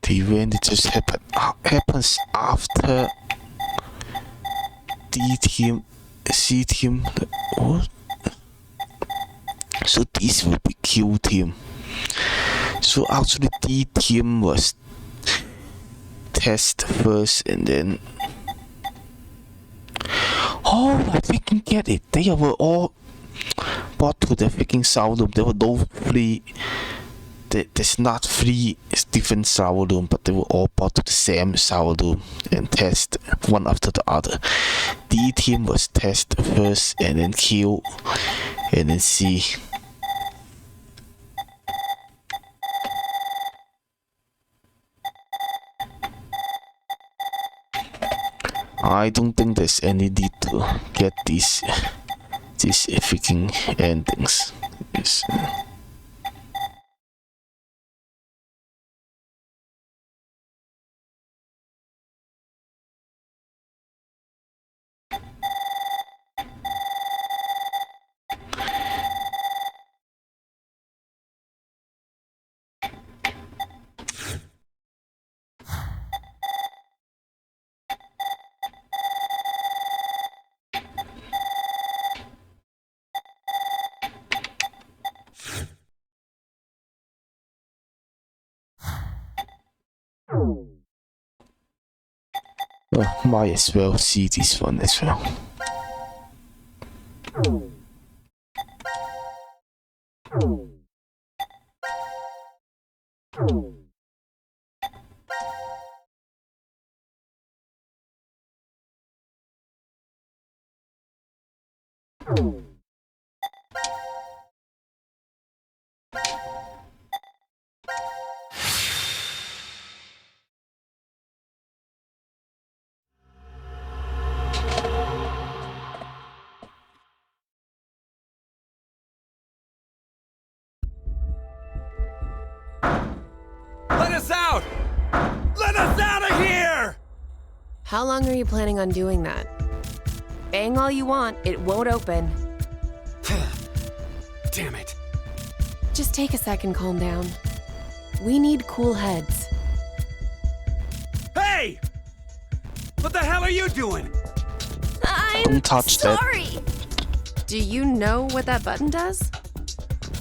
The event that just happens after D team, C team. What? So this will be Q team. So actually D team was test first and then... Oh, I freaking get it. They were all brought to the freaking shower room. There were no free... There's not free different shower room, but they were all brought to the same shower room and test one after the other. D team was test first and then Q and then C. I don't think there's any need to get these freaking endings. Might as well see this one as well. Let us out! Let us out of here! How long are you planning on doing that? Bang all you want, it won't open. Damn it. Just take a second, calm down. We need cool heads. Hey! What the hell are you doing? Don't touch that. Sorry. Do you know what that button does?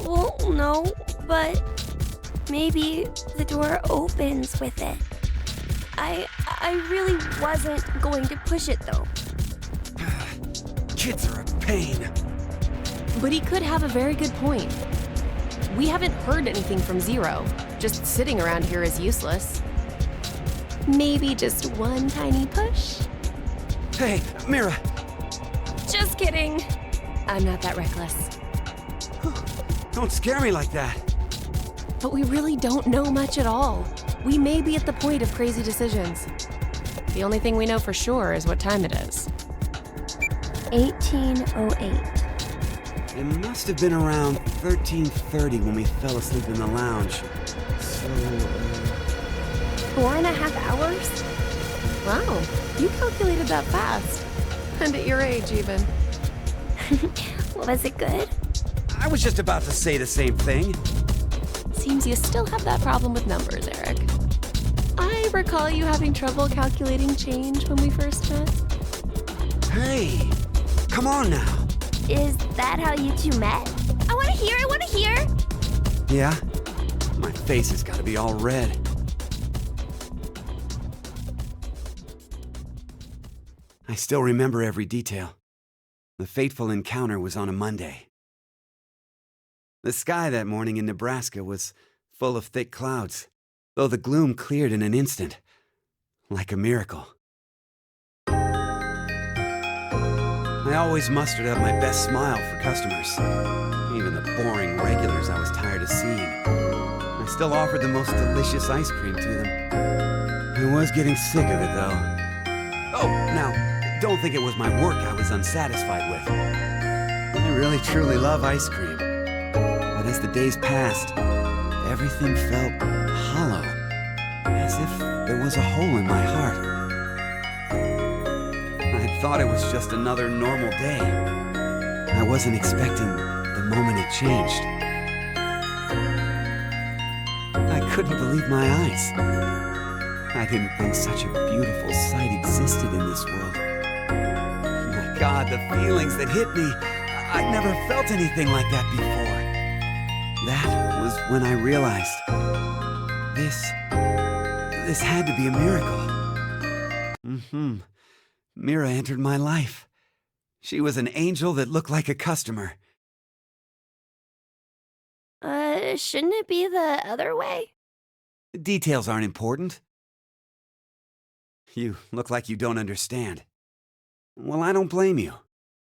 Well, no, but maybe the door opens with it. I really wasn't going to push it though. Kids are a pain. But he could have a very good point. We haven't heard anything from Zero. Just sitting around here is useless. Maybe just one tiny push? Hey, Mira! Just kidding. I'm not that reckless. Don't scare me like that. But we really don't know much at all. We may be at the point of crazy decisions. The only thing we know for sure is what time it is. 1808. It must have been around 13:30 when we fell asleep in the lounge. So, 4.5 hours? Wow, you calculated that fast. And at your age, even. Was it good? I was just about to say the same thing. Seems you still have that problem with numbers, Eric. I recall you having trouble calculating change when we first met. Hey, come on now. Is that how you two met? I want to hear! Yeah? My face has got to be all red. I still remember every detail. The fateful encounter was on a Monday. The sky that morning in Nebraska was full of thick clouds, though the gloom cleared in an instant, like a miracle. I always mustered up my best smile for customers, even the boring regulars I was tired of seeing. I still offered the most delicious ice cream to them. I was getting sick of it, though. Oh, now, don't think it was my work I was unsatisfied with. I really truly love ice cream. But as the days passed, everything felt hollow, as if there was a hole in my heart. I thought it was just another normal day. I wasn't expecting the moment it changed. I couldn't believe my eyes. I didn't think such a beautiful sight existed in this world. My God, the feelings that hit me, I'd never felt anything like that before. That was when I realized this had to be a miracle. Mira entered my life. She was an angel that looked like a customer. Shouldn't it be the other way? The details aren't important. You look like you don't understand. Well, I don't blame you.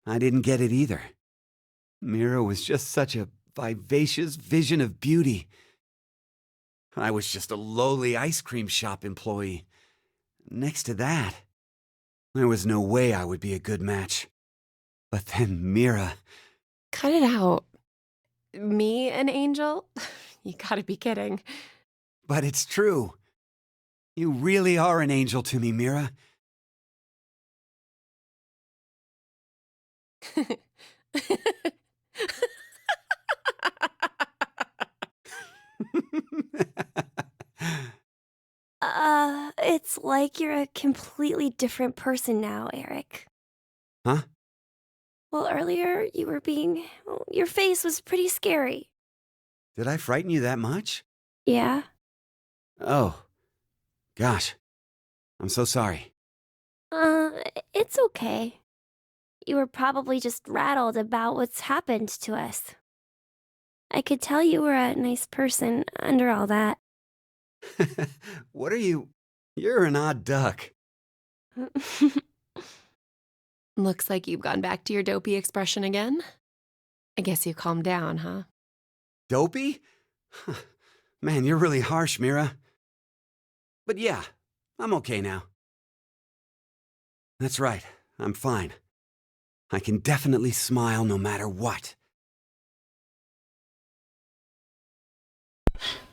I didn't get it either. Mira was just such a vivacious vision of beauty. I was just a lowly ice cream shop employee. Next to that, there was no way I would be a good match. But then Mira... Cut it out. Me, an angel? You gotta be kidding. But it's true. You really are an angel to me, Mira. It's like you're a completely different person now, Eric. Huh? Well, earlier your face was pretty scary. Did I frighten you that much? Yeah. Oh. Gosh. I'm so sorry. It's okay. You were probably just rattled about what's happened to us. I could tell you were a nice person under all that. What are you? You're an odd duck. Looks like you've gone back to your dopey expression again. I guess you calmed down, huh? Dopey? Man, you're really harsh, Mira. But yeah, I'm okay now. That's right, I'm fine. I can definitely smile no matter what.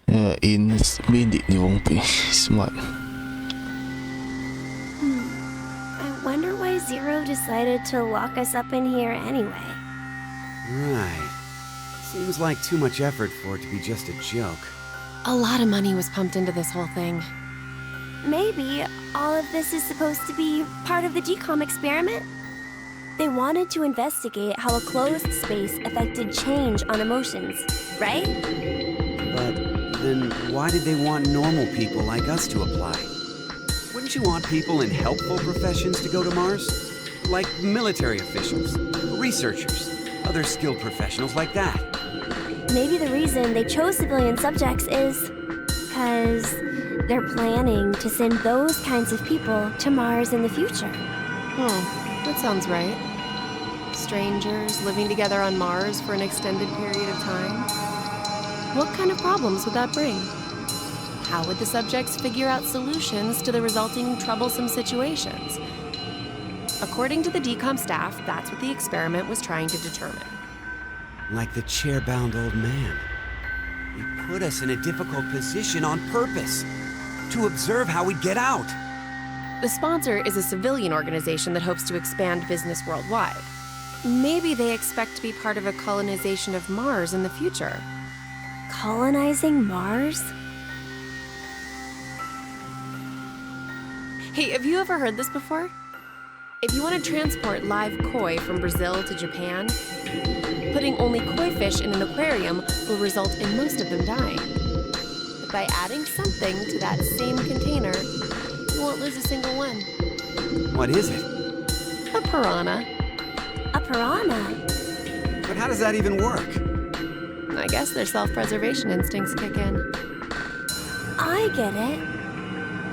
Yeah, indeed, you won't be smart. I wonder why Zero decided to lock us up in here anyway. Right. Seems like too much effort for it to be just a joke. A lot of money was pumped into this whole thing. Maybe all of this is supposed to be part of the GCOM experiment? They wanted to investigate how a closed space affected change on emotions, right? But Then why did they want normal people like us to apply? Wouldn't you want people in helpful professions to go to Mars? Like military officials, researchers, other skilled professionals like that. Maybe the reason they chose civilian subjects is because they're planning to send those kinds of people to Mars in the future. That sounds right. Strangers living together on Mars for an extended period of time. What kind of problems would that bring? How would the subjects figure out solutions to the resulting troublesome situations? According to the DCOM staff, that's what the experiment was trying to determine. Like the chair-bound old man. He put us in a difficult position on purpose, to observe how we'd get out. The sponsor is a civilian organization that hopes to expand business worldwide. Maybe they expect to be part of a colonization of Mars in the future. Colonizing Mars? Hey, have you ever heard this before? If you want to transport live koi from Brazil to Japan, putting only koi fish in an aquarium will result in most of them dying. But by adding something to that same container, you won't lose a single one. What is it? A piranha. A piranha? But how does that even work? I guess their self-preservation instincts kick in. I get it.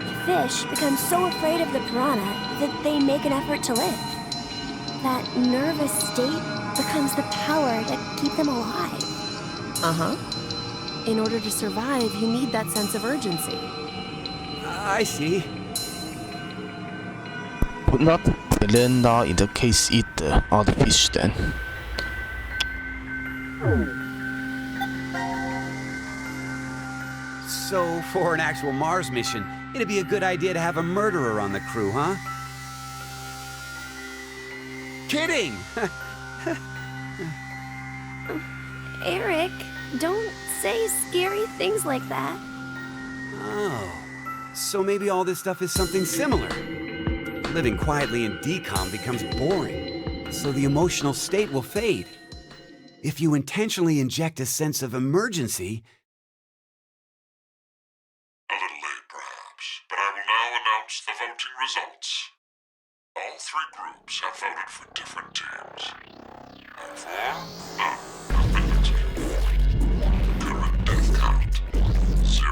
The fish become so afraid of the piranha that they make an effort to live. That nervous state becomes the power to keep them alive. Uh-huh. In order to survive, you need that sense of urgency. I see. Would not Belinda in the case eat the other fish then? So, for an actual Mars mission, it'd be a good idea to have a murderer on the crew, huh? Kidding! Eric, don't say scary things like that. Oh, so maybe all this stuff is something similar. Living quietly in DCOM becomes boring, so the emotional state will fade. If you intentionally inject a sense of emergency... A little late, perhaps, but I will now announce the voting results. All three groups have voted for different teams. Therefore, none have been executed. The current death count, 0.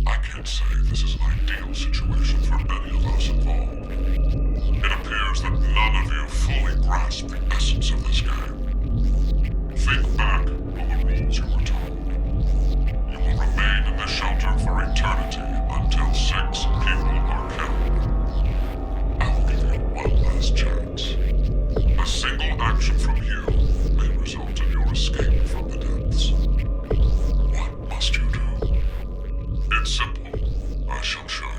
I can't say this is an ideal situation for any of us involved. It appears that none of you fully grasp the essence of this game. Think back on the rules you were told. You will remain in the shelter for eternity until 6 people are killed. I will give you one last chance. A single action from you may result in your escape from the depths. What must you do? It's simple. I shall show you.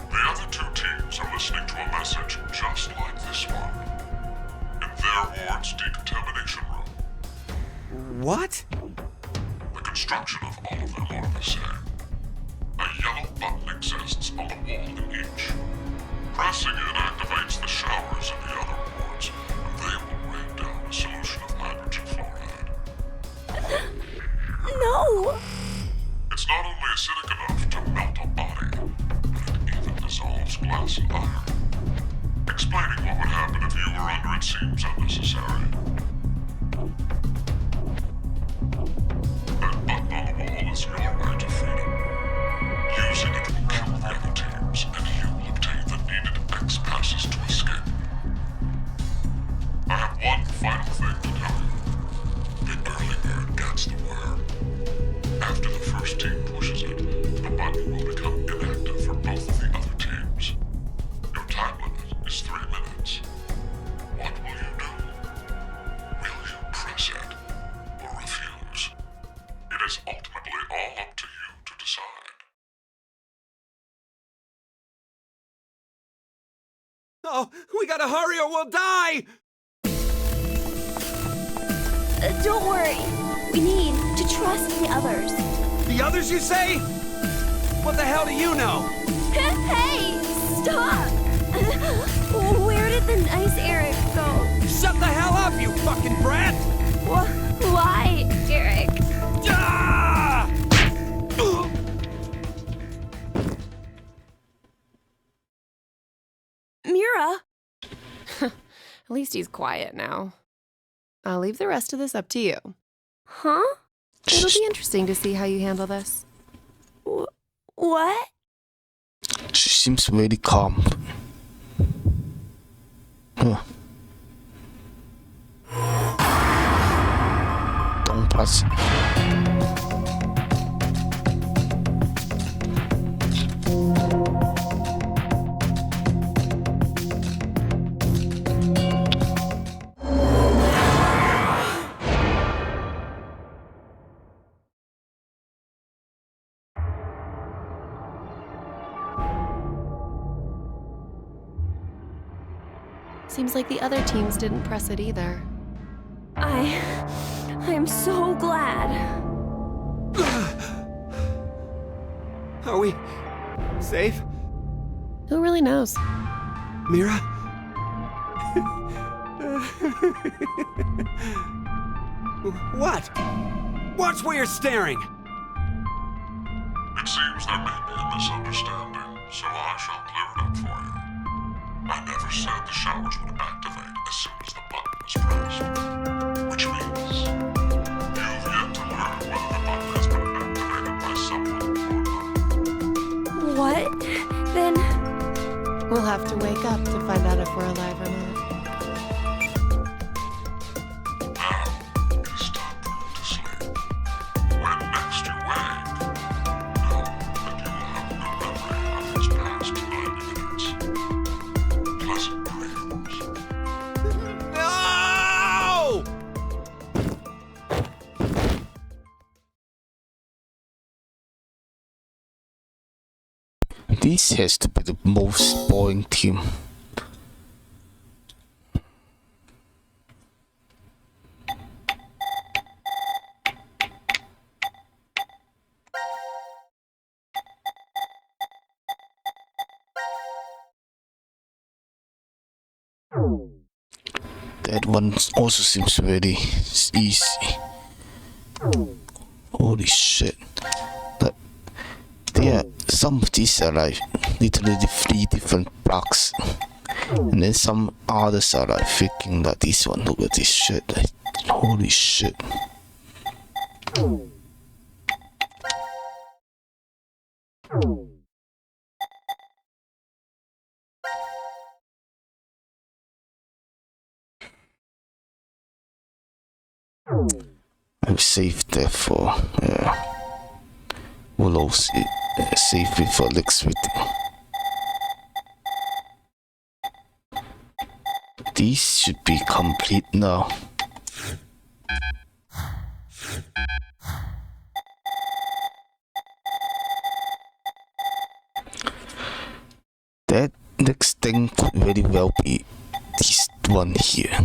The other two teams are listening to a message just like this one. In their ward's decontamination room. What? The construction of all of them are the same. A yellow button exists on the wall in each. Pressing it activates the showers in the other wards, and they will rain down a solution of hydrogen fluoride. No! It's not only acidic enough to melt a body, but it even dissolves glass and iron. Explaining what would happen if you were under it seems unnecessary. That button on the wall is your right to freedom. Using it will kill the other teams, and you will obtain the needed X passes to escape. I have one final thing to tell you. The early bird gets the worm. After the first team pushes it, the button will become inactive for both the other teams. Your time limit is 3 minutes. What will you do? Will you press it or refuse? It is ultimately all up to you to decide. Oh, we gotta hurry or we'll die! Don't worry. We need to trust the others. The others, you say? What the hell do you know? Hey! Stop! Where did the nice Eric go? Shut the hell up, you fucking brat! Why, Eric? Ah! Mira? At least he's quiet now. I'll leave the rest of this up to you. Huh? It'll be interesting to see how you handle this. What? She seems very calm. Huh. Don't pass. Seems like the other teams didn't press it either. I'm so glad. Are we safe? Who really knows? Mira? What? Watch where you're staring! It seems there may be a misunderstanding, so I shall clear it up for you. I never said the showers would activate as soon as the button was pressed. Which means you've yet to learn whether the button has been activated by someone or not. What? Then... We'll have to wake up to find out if we're alive or not. Now, you stop to sleep. When next you wake, know that you will have a good memory of these past 90 minutes. Pleasant dreams. No! This has to be the most boring team. That one also seems very easy. Holy shit. Like, some of these are like literally 3 different blocks. And then some others are like freaking like this one. Look at this shit. Like, holy shit. I've saved that for we'll also save it for next video. These should be complete now. That next thing could very well be this one here.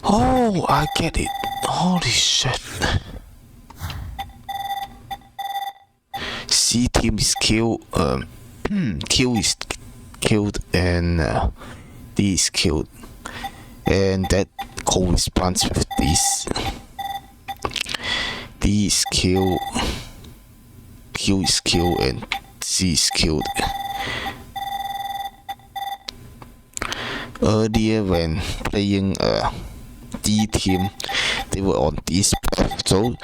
Oh, I get it. Holy shit. C team is killed. Q is killed, and D is killed, and that corresponds with this. D is killed, Q is killed, and C is killed. Earlier, when playing D team, they were on this path, so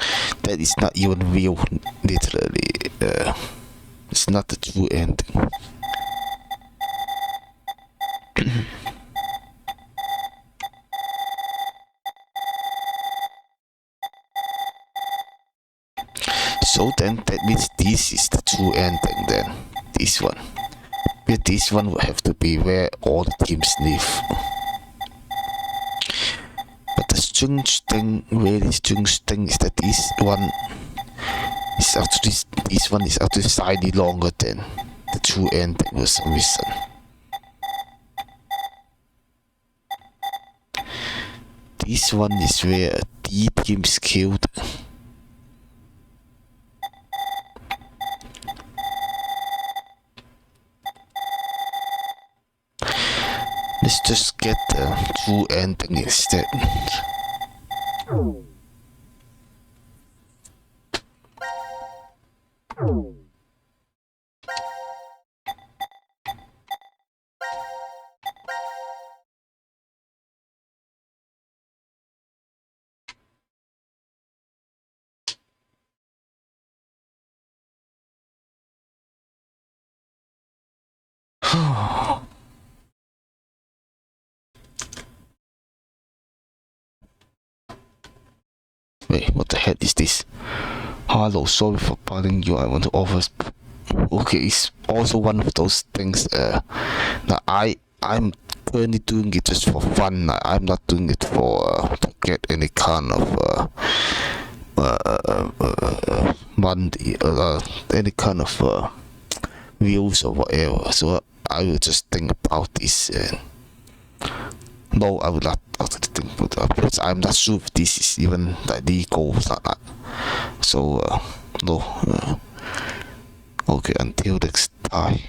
that is not even real. Literally, it's not the true ending. So then that means this is the true ending then. This one. But this one will have to be where all the teams live. But the strange thing, really strange thing, is that this one It's actually, this one is actually slightly longer than the true ending for some reason. This one is where a D-team is killed. Let's just get the true ending instead. Wait, what the heck is this? Hello, sorry for bothering you. I want to offer. Okay, it's also one of those things. That I'm currently doing it just for fun. I'm not doing it for to get any kind of money, any kind of views or whatever. So I will just think about this. No, I will not think about that because I'm not sure if this is even like legal or not. So no. Okay, until next time.